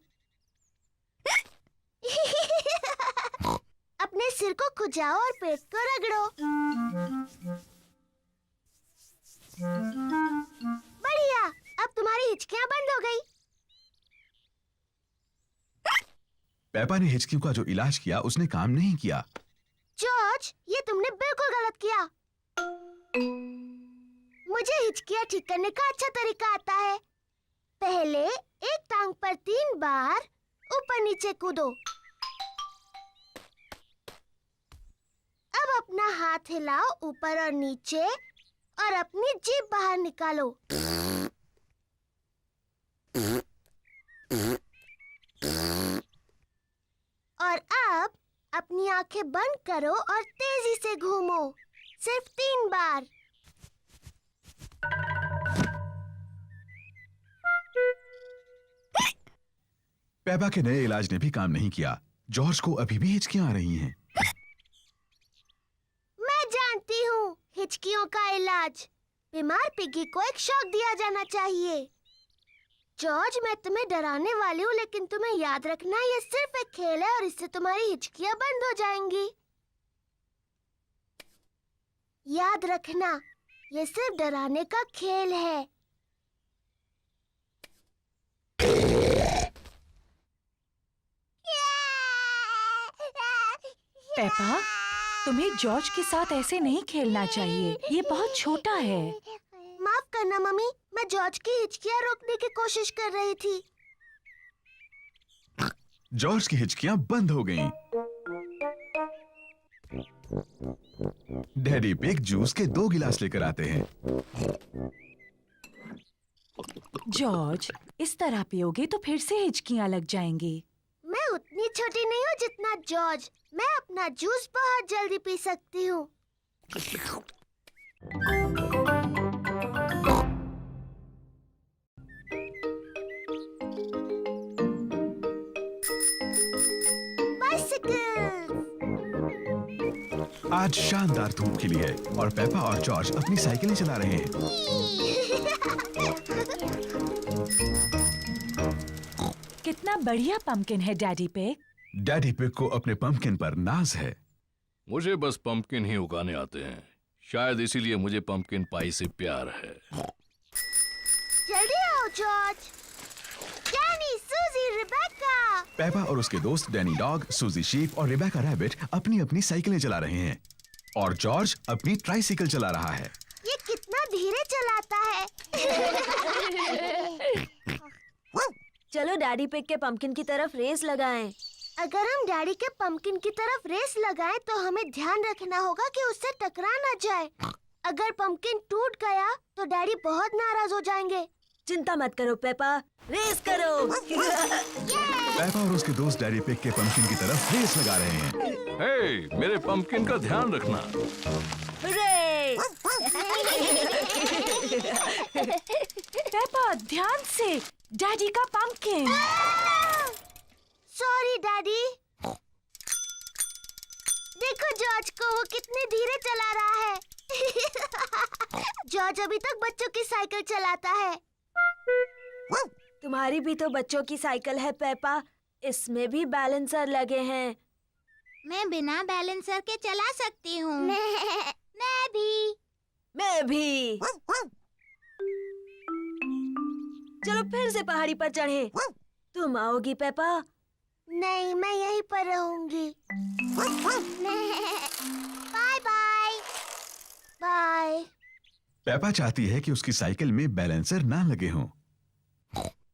अपने सिर को खुजाओ और पेट को रगड़ो। बढ़िया, अब तुम्हारी हिचकियां बंद हो गई। पेपा ने हिचकियों का जो इलाज किया उसने काम नहीं किया। जॉर्ज, ये तुमने बिल्कुल गलत किया। मुझे हिचकियां ठीक करने का अच्छा तरीका आता है। पहले एक टांग पर 3 बार ऊपर नीचे कूदो। अब अपना हाथ हिलाओ ऊपर और नीचे और अपनी जीभ बाहर निकालो। और अब अपनी आंखें बंद करो और तेजी से घूमो, सिर्फ 3 बार। पेपा के नए इलाज ने भी काम नहीं किया। जॉर्ज को अभी भी हिचकियां आ रही हैं। मैं जानती हूँ हिचकियों का इलाज। बीमार पिग्गी को एक शॉक दिया जाना चाहिए। जॉर्ज, मैं तुम्हें डराने वाली हूँ, लेकिन तुम्हें याद रखना ये सिर्फ एक खेल है और इससे तुम्हारी हिचकियां बंद हो जाएंगी। याद रखना, ये सिर्फ डराने का खेल है। पेपा, तुम्हें जॉर्ज के साथ ऐसे नहीं खेलना चाहिए। ये बहुत छोटा है। माफ करना मम्मी, मैं जॉर्ज की हिचकियां रोकने की कोशिश कर रही थी। जॉर्ज की हिचकियां बंद हो गईं। डैडी पिग जूस के 2 गिलास लेकर आते हैं। जॉर्ज, इस तरह पियोगे तो फिर से हिचकियां लग जाएंगी। मैं उतनी छोटी नहीं हूँ जितना जॉर्ज। मैं अपना जूस बहुत जल्दी पी सकती हूँ। बाइसिकल। आज शानदार धूप खिली है और पेपा और जॉर्ज अपनी साइकिलें चला रहे हैं। कितना बढ़िया पंपकिन है डैडी पिग। डैडी पिग को अपने पंपकिन पर नाज है। मुझे बस पंपकिन ही उगाने आते हैं, शायद इसीलिए मुझे पंपकिन पाई से प्यार है। जल्दी आओ जॉर्ज। डैनी, सूजी, रिबेका। पेपा और उसके दोस्त डैनी डॉग, सूजी शीप और रिबेका रैबिट अपनी अपनी साइकिलें चला रहे हैं और जॉर्ज अपनी ट्राइसाइकिल चला रहा है। ये कितना धीरे चलाता है। चलो डैडी पिग के पंपकिन की तरफ रेस लगाएं। अगर हम डैडी के पंपकिन की तरफ रेस लगाएं तो हमें ध्यान रखना होगा कि उससे टकरा ना जाए। अगर पंपकिन टूट गया तो डैडी बहुत नाराज हो जाएंगे। चिंता मत करो पेपा, रेस करो। पेपा और उसके दोस्त डैडी पिग के पंपकिन की तरफ रेस लगा रहे हैं। हे, मेरे पंपकिन का ध्यान रखना। रेस। पेपा ध्यान से, डैडी का पंपकिन। Sorry daddy. देखो जॉर्ज को, वो कितने धीरे चला रहा है। जॉर्ज अभी तक बच्चों की साइकिल चलाता है। तुम्हारी भी तो बच्चों की साइकिल है पेपा, इसमें भी बैलेंसर लगे हैं। मैं बिना बैलेंसर के चला सकती हूँ। मैं भी। मैं भी। चलो फिर से पहाड़ी पर चढ़े। तुम आओगी पेपा? नहीं, मैं यहीं पर रहूंगी। Bye bye. बाय। पेपा चाहती है कि उसकी साइकिल में बैलेंसर ना लगे हों।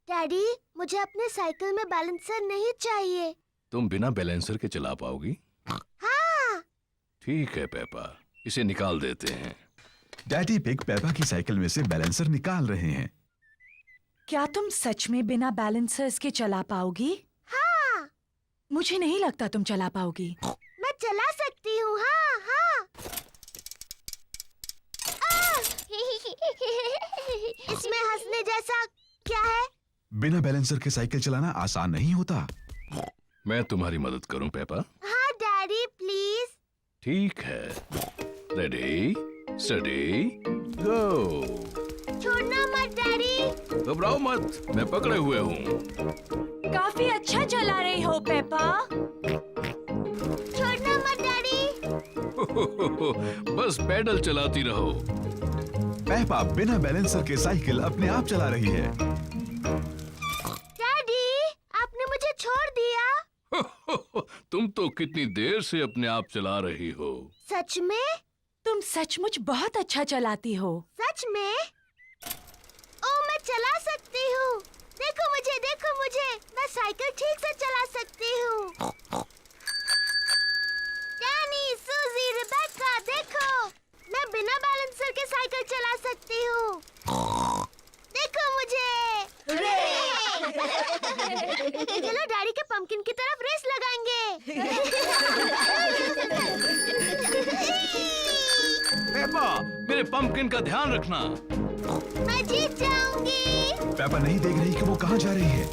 डैडी, मुझे अपने साइकिल में बैलेंसर नहीं चाहिए। तुम बिना बैलेंसर के चला पाओगी? हाँ। ठीक है पेपा, इसे निकाल देते हैं। डैडी पिग पेपा की साइकिल में से बैलेंसर निकाल रहे हैं। क्या तुम सच में बिना बैलेंसर्स के चला पाओगी? हाँ। मुझे नहीं लगता तुम चला पाओगी। मैं चला सकती हूँ। हाँ हाँ। इसमें हंसने जैसा क्या है? बिना बैलेंसर के साइकिल चलाना आसान नहीं होता। मैं तुम्हारी मदद करूं पेपा? हाँ डैडी, प्लीज। ठीक है। रेडी, स्टडी, गो। छोड़ना मत डैडी। घबराओ मत, मैं पकड़े हुए हूँ। काफी अच्छा चला रही हो पेपा। छोड़ना मत डैडी। बस पैडल चलाती रहो। पेपा बिना बैलेंसर के साइकिल अपने आप चला रही है। डैडी, आपने मुझे छोड़ दिया। तुम तो कितनी देर से अपने आप चला रही हो। सच में? तुम सचमुच बहुत अच्छा चलाती हो। सच में? ओ, मैं चला सकती हूँ। देखो मुझे, मैं साइकिल ठीक से चला सकती हूँ। डैनी, सूजी, रिबेका, देखो, मैं बिना बैलेंसर के साइकिल चला सकती हूँ। देखो मुझे। चलो डैडी के पंपकिन की तरफ रेस लगाएंगे। पेपा, मेरे पंपकिन का ध्यान रखना। मैं जीत जाऊंगी। पेपा नहीं देख रही कि वो कहाँ जा रही है।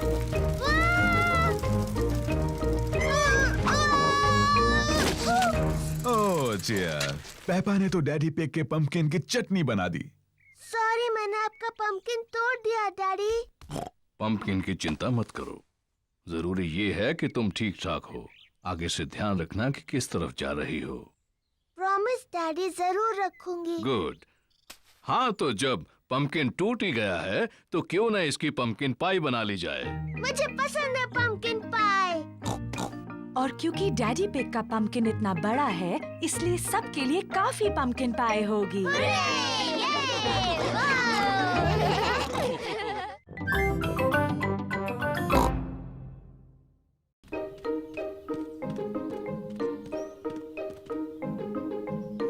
ओह डियर, पेपा ने तो डैडी पिग के पंपकिन की चटनी बना दी। सॉरी, मैंने आपका पंपकिन तोड़ दिया डैडी। पंपकिन की चिंता मत करो, जरूरी ये है कि तुम ठीक ठाक हो। आगे से ध्यान रखना कि किस तरफ जा रही हो। प्रॉमिस डैडी, जरूर रखूंगी। गुड। हाँ, तो जब पंपकिन टूट ही गया है तो क्यों ना इसकी पंपकिन पाई बना ली जाए। मुझे पसंद है पंपकिन पाई। और क्योंकि डैडी पिग का पंपकिन इतना बड़ा है, इसलिए सबके लिए काफी पंपकिन पाई होगी।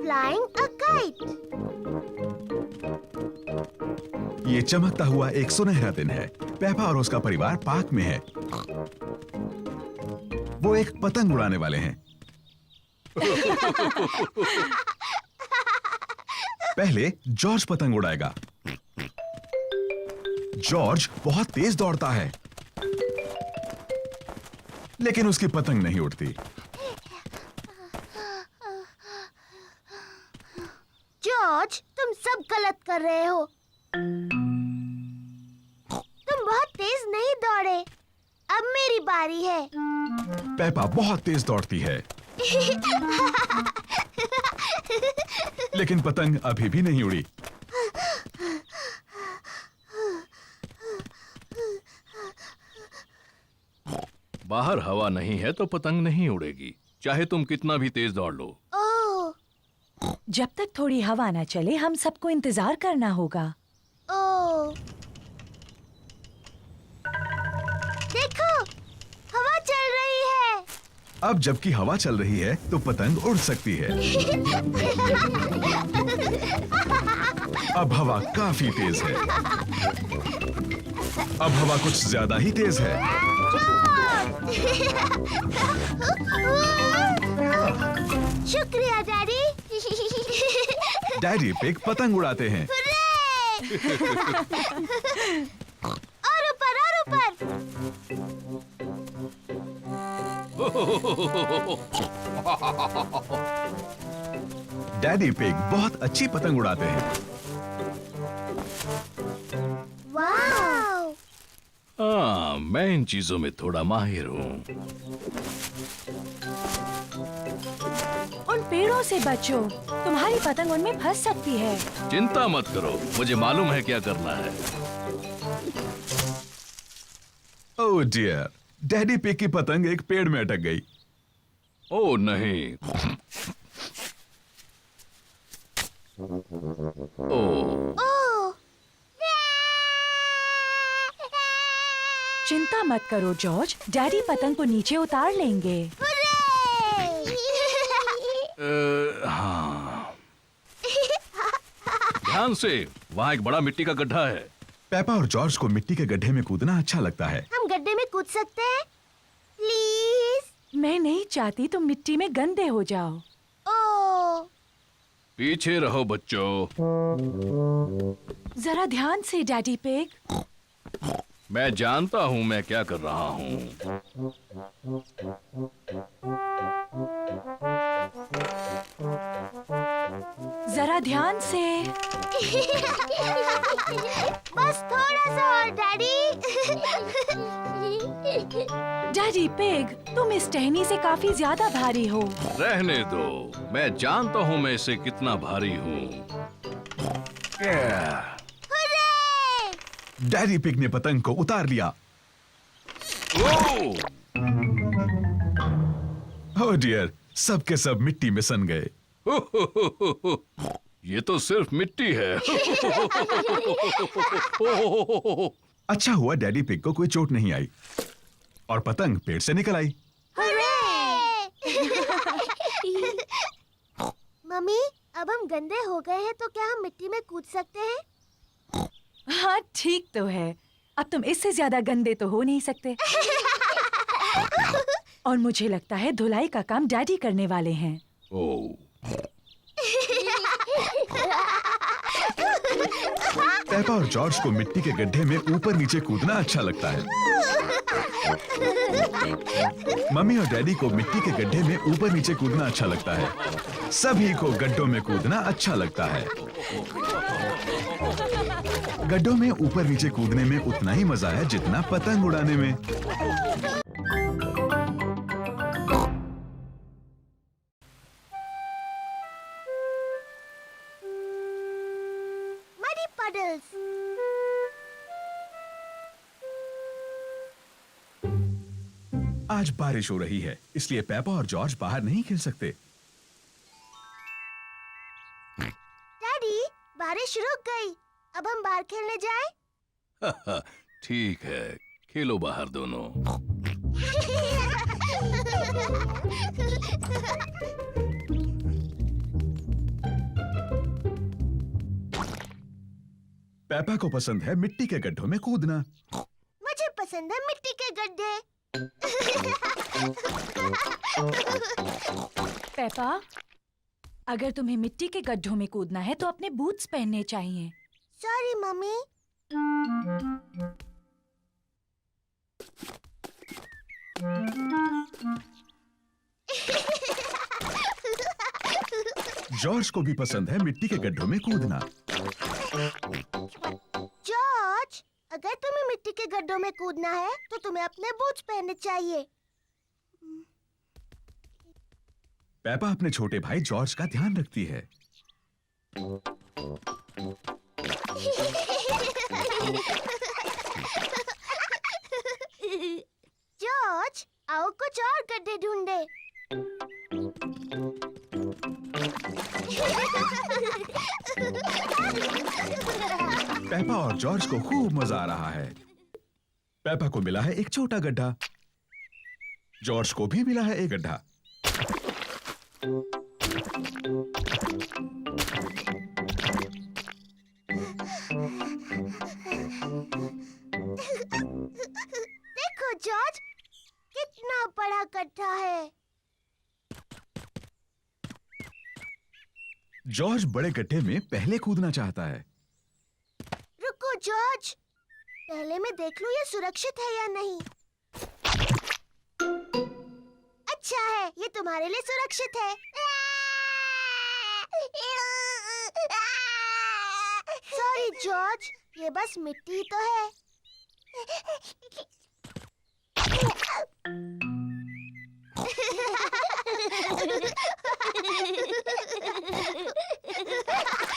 Flying a kite. ये चमकता हुआ एक सुनहरा दिन है। पेपा और उसका परिवार पार्क में है। वो एक पतंग उड़ाने वाले हैं। पहले जॉर्ज पतंग उड़ाएगा। जॉर्ज बहुत तेज दौड़ता है, लेकिन उसकी पतंग नहीं उड़ती। कर रहे हो? तुम बहुत तेज नहीं दौड़े। अब मेरी बारी है। पेपा बहुत तेज दौड़ती है, लेकिन पतंग अभी भी नहीं उड़ी। बाहर हवा नहीं है तो पतंग नहीं उड़ेगी, चाहे तुम कितना भी तेज दौड़ लो। ओह, जब तक थोड़ी हवा न चले हम सबको इंतजार करना होगा। ओह, देखो, हवा चल रही है। अब जबकि हवा चल रही है तो पतंग उड़ सकती है। अब हवा काफी तेज है। अब हवा कुछ ज्यादा ही तेज है। शुक्रिया डैडी। डैडी पिग पतंग उड़ाते हैं। और ऊपर और ऊपर। डैडी पिग बहुत अच्छी पतंग उड़ाते हैं। वाव! हाँ, मैं इन चीजों में थोड़ा माहिर हूँ। उन पेड़ों से बचो, तुम्हारी पतंग उनमें फंस सकती है। चिंता मत करो, मुझे मालूम है क्या करना है। ओह डियर, डैडी पिग की पतंग एक पेड़ में अटक गई। ओह नहीं। ओह, ओह! चिंता मत करो जॉर्ज, डैडी पतंग को नीचे उतार लेंगे। हाँ। ध्यान से, वहाँ एक बड़ा मिट्टी का गड्ढा है। पेपा और जॉर्ज को मिट्टी के गड्ढे में कूदना अच्छा लगता है। हम गड्ढे में कूद सकते हैं? प्लीज। मैं नहीं चाहती तुम मिट्टी में गंदे हो जाओ। ओह! पीछे रहो बच्चों। जरा ध्यान से डैडी पिग। मैं जानता हूँ मैं क्या कर रहा हूँ। जरा ध्यान से। बस थोड़ा सा और डैडी। डैडी पिग, तुम इस टहनी से काफी ज्यादा भारी हो। रहने दो, मैं जानता हूँ मैं इसे कितना भारी हूँ। डैडी पिग ने पतंग को उतार लिया। ओह! ओह डियर, सब के सब मिट्टी में सन गए। ये तो सिर्फ मिट्टी है। अच्छा हुआ डैडी पिग को कोई चोट नहीं आई और पतंग पेड़ से निकल आई। मम्मी, अब हम गंदे हो गए हैं तो क्या हम मिट्टी में कूद सकते हैं? हाँ ठीक तो है, अब तुम इससे ज्यादा गंदे तो हो नहीं सकते। और मुझे लगता है धुलाई का काम डैडी करने वाले हैं। ओह! पेपा और जॉर्ज को मिट्टी के गड्ढे में ऊपर नीचे कूदना अच्छा लगता है। मम्मी और डैडी को मिट्टी के गड्ढे में ऊपर नीचे कूदना अच्छा लगता है। सभी को गड्ढों में कूदना अच्छा लगता है। गड्ढों में ऊपर नीचे कूदने में उतना ही मजा है जितना पतंग उड़ाने में। Muddy puddles. आज बारिश हो रही है, इसलिए पेपा और जॉर्ज बाहर नहीं खेल सकते। डैडी, बारिश रुक गई। अब हम बाहर खेलने जाएं? ठीक है, खेलो बाहर दोनों। पेपा को पसंद है मिट्टी के गड्ढों में कूदना। मुझे पसंद है मिट्टी के गड्ढे। पेपा, अगर तुम्हें मिट्टी के गड्ढों में कूदना है तो अपने बूट्स पहनने चाहिए। Sorry mummy. जॉर्ज को भी पसंद है मिट्टी के गड्ढों में कूदना। जॉर्ज, अगर तुम्हें मिट्टी के गड्ढों में कूदना है तो तुम्हें अपने बूट्स पहनने चाहिए। पेपा अपने छोटे भाई जॉर्ज का ध्यान रखती है। जॉर्ज, आओ कुछ और गड्ढे ढूंढे। पेपा और जॉर्ज को खूब मजा आ रहा है। पेपा को मिला है एक छोटा गड्ढा, जॉर्ज को भी मिला है एक गड्ढा। देखो जॉर्ज, कितना बड़ा गड्ढा है। जॉर्ज बड़े गड्ढे में पहले कूदना चाहता है। रुको जॉर्ज, पहले मैं देख लूं ये सुरक्षित है या नहीं। अच्छा है, ये तुम्हारे लिए सुरक्षित है। सॉरी जॉर्ज, ये बस मिट्टी ही तो है।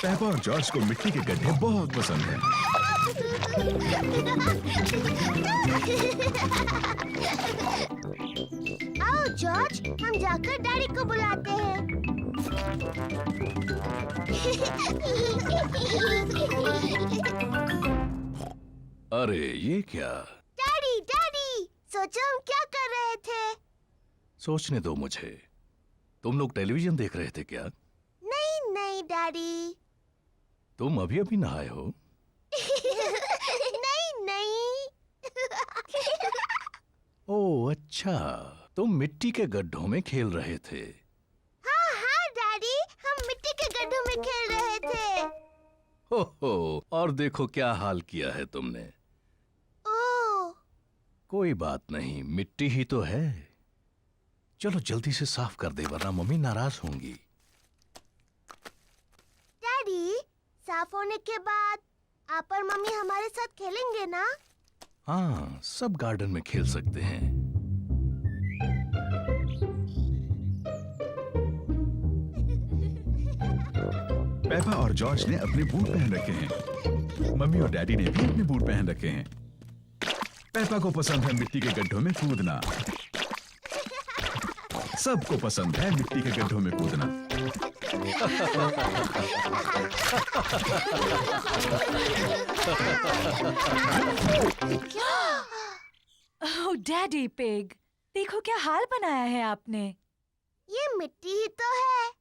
पेपा और जॉर्ज को मिट्टी के गड्ढे बहुत पसंद हैं। आओ जॉर्ज, हम जाकर डैडी को बुलाते हैं। अरे ये क्या? डैडी डैडी, सोचो हम क्या कर रहे थे। सोचने दो मुझे। तुम लोग टेलीविजन देख रहे थे क्या? नहीं नहीं डैडी। तुम अभी अभी नहाए हो? नहीं नहीं। ओह अच्छा, तुम मिट्टी के गड्ढों में खेल रहे थे। हाँ हाँ डैडी, हम मिट्टी के गड्ढों में खेल रहे थे। हो, और देखो क्या हाल किया है तुमने। ओह, कोई बात नहीं, मिट्टी ही तो है। चलो जल्दी से साफ कर दे वरना मम्मी नाराज होंगी। डैडी, साफ होने के बाद आप और मम्मी हमारे साथ खेलेंगे ना? हाँ, सब गार्डन में खेल सकते हैं। पेपा और जॉर्ज ने अपने बूट पहन रखे हैं। मम्मी और डैडी ने भी अपने बूट पहन रखे हैं। पेपा को पसंद है मिट्टी के गड्ढों में कूदना। सबको पसंद है मिट्टी के गड्ढों में कूदना। ओह डैडी पिग, देखो क्या हाल बनाया है आपने। ये मिट्टी ही तो है।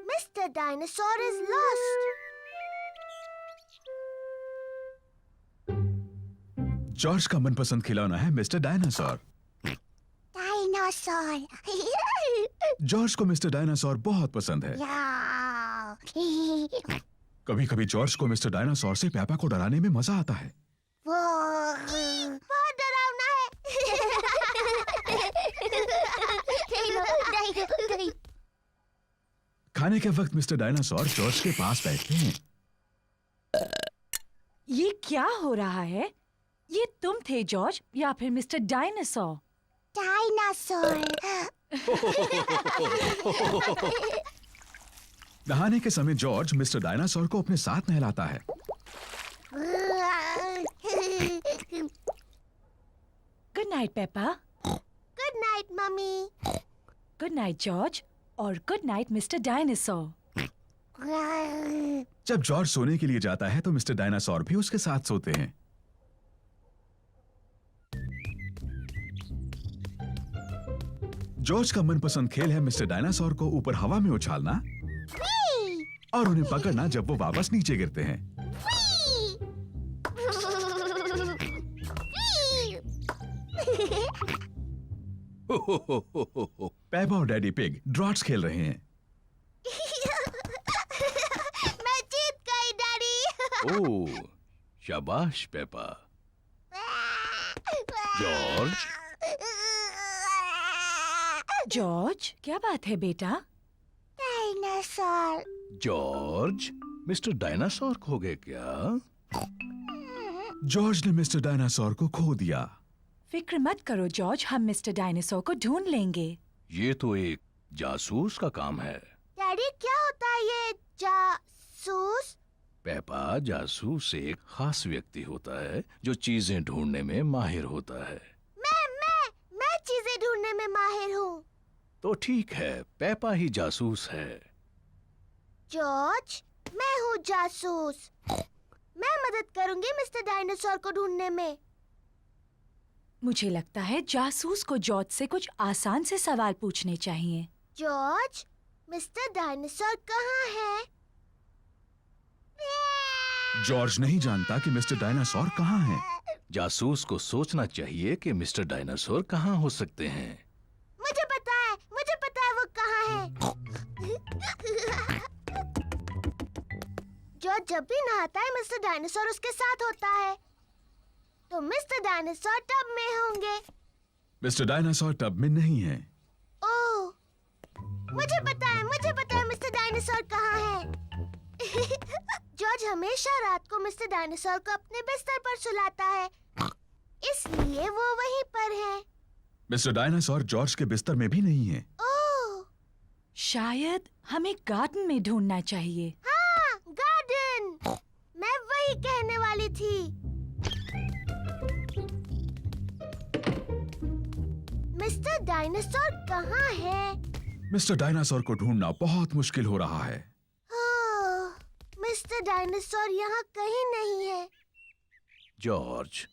Mr. Dinosaur is lost. George का मनपसंद खिलौना है मिस्टर डायनासोर। Dinosaur. जॉर्ज को मिस्टर डायनासोर बहुत पसंद है। कभी कभी जॉर्ज को मिस्टर डायनासोर से पेपा को डराने में मजा आता है। बहुत डरावना है। खाने के वक्त मिस्टर डायनासोर जॉर्ज के पास बैठते हैं। ये क्या हो रहा है? ये तुम थे जॉर्ज या फिर मिस्टर डायनासोर? डायनासोर। नहाने के समय जॉर्ज मिस्टर डायनासोर को अपने साथ नहलाता है। Good night Peppa. Good night mummy. Good night George और गुड नाइट मिस्टर डायनासोर। जब जॉर्ज सोने के लिए जाता है तो मिस्टर डायनासोर भी उसके साथ सोते हैं। जॉर्ज का मनपसंद खेल है मिस्टर डायनासोर को ऊपर हवा में उछालना और उन्हें पकड़ना जब वो वापस नीचे गिरते हैं। पेपा और डैडी पिग ड्रॉट्स खेल रहे हैं। ओह, शाबाश पेपा। जॉर्ज, जॉर्ज, क्या बात है बेटा? डायनासोर। जॉर्ज, मिस्टर डायनासोर खो गए क्या? जॉर्ज ने मिस्टर डायनासोर को खो दिया। फिक्र मत करो जॉर्ज, हम मिस्टर डायनासोर को ढूंढ लेंगे। ये तो एक जासूस का काम है। डैडी क्या होता है ये जासूस? पेपा, जासूस एक खास व्यक्ति होता है जो चीजें ढूंढने में माहिर होता है। मैं चीजें ढूंढने में माहिर हूँ। तो ठीक है, पेपा ही जासूस है। जॉर्ज, मैं हूँ जासूस। मैं मदद करूंगी मिस्टर डायनासोर को ढूंढने में। मुझे लगता है जासूस को जॉर्ज से कुछ आसान से सवाल पूछने चाहिए। जॉर्ज, मिस्टर डायनासोर कहाँ है? जॉर्ज नहीं जानता कि मिस्टर डायनासोर कहाँ है। जासूस को सोचना चाहिए कि मिस्टर डायनासोर कहाँ हो सकते हैं। मुझे पता है वो कहाँ है। जॉर्ज जब भी नहाता है मिस्टर डायनासोर उसके साथ होता है। तो मिस्टर डायनासोर टब में होंगे। मिस्टर डायनासोर टब में नहीं है। ओह, मुझे पता है मिस्टर डायनासोर कहाँ है। जॉर्ज हमेशा रात को मिस्टर डायनासोर को अपने बिस्तर पर सुलाता है, इसलिए वो वहीं पर है। मिस्टर डायनासोर जॉर्ज के बिस्तर में भी नहीं है। ओह, शायद हमें गार्डन में ढूंढना चाहिए। हाँ, गार्डन। मैं वही कहने वाली थी। मिस्टर डायनासोर कहाँ है? मिस्टर डायनासोर को ढूंढना बहुत मुश्किल हो रहा है। ओह, मिस्टर डायनासोर यहाँ कहीं नहीं है। जॉर्ज,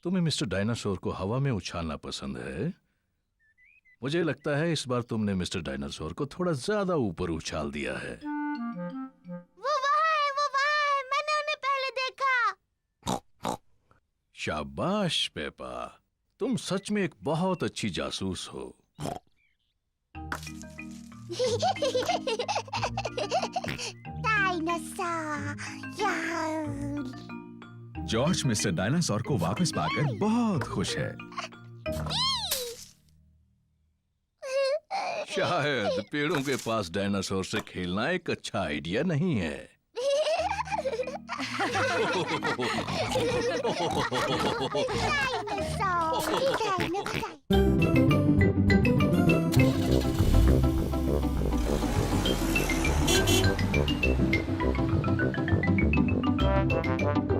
तुम्हें मिस्टर डायनासोर को हवा में उछालना पसंद है। मुझे लगता है इस बार तुमने मिस्टर डायनासोर को थोड़ा ज्यादा ऊपर उछाल दिया है। वो वहाँ है, मैंने उन्हें पहले देखा। शाबाश पेपा, तुम सच में एक बहुत अच्छी जासूस हो। जॉर्ज मिस्टर डायनासोर को वापस पाकर बहुत खुश है। शायद पेड़ों के पास डायनासोर से खेलना एक अच्छा आइडिया नहीं है। डायनासोर।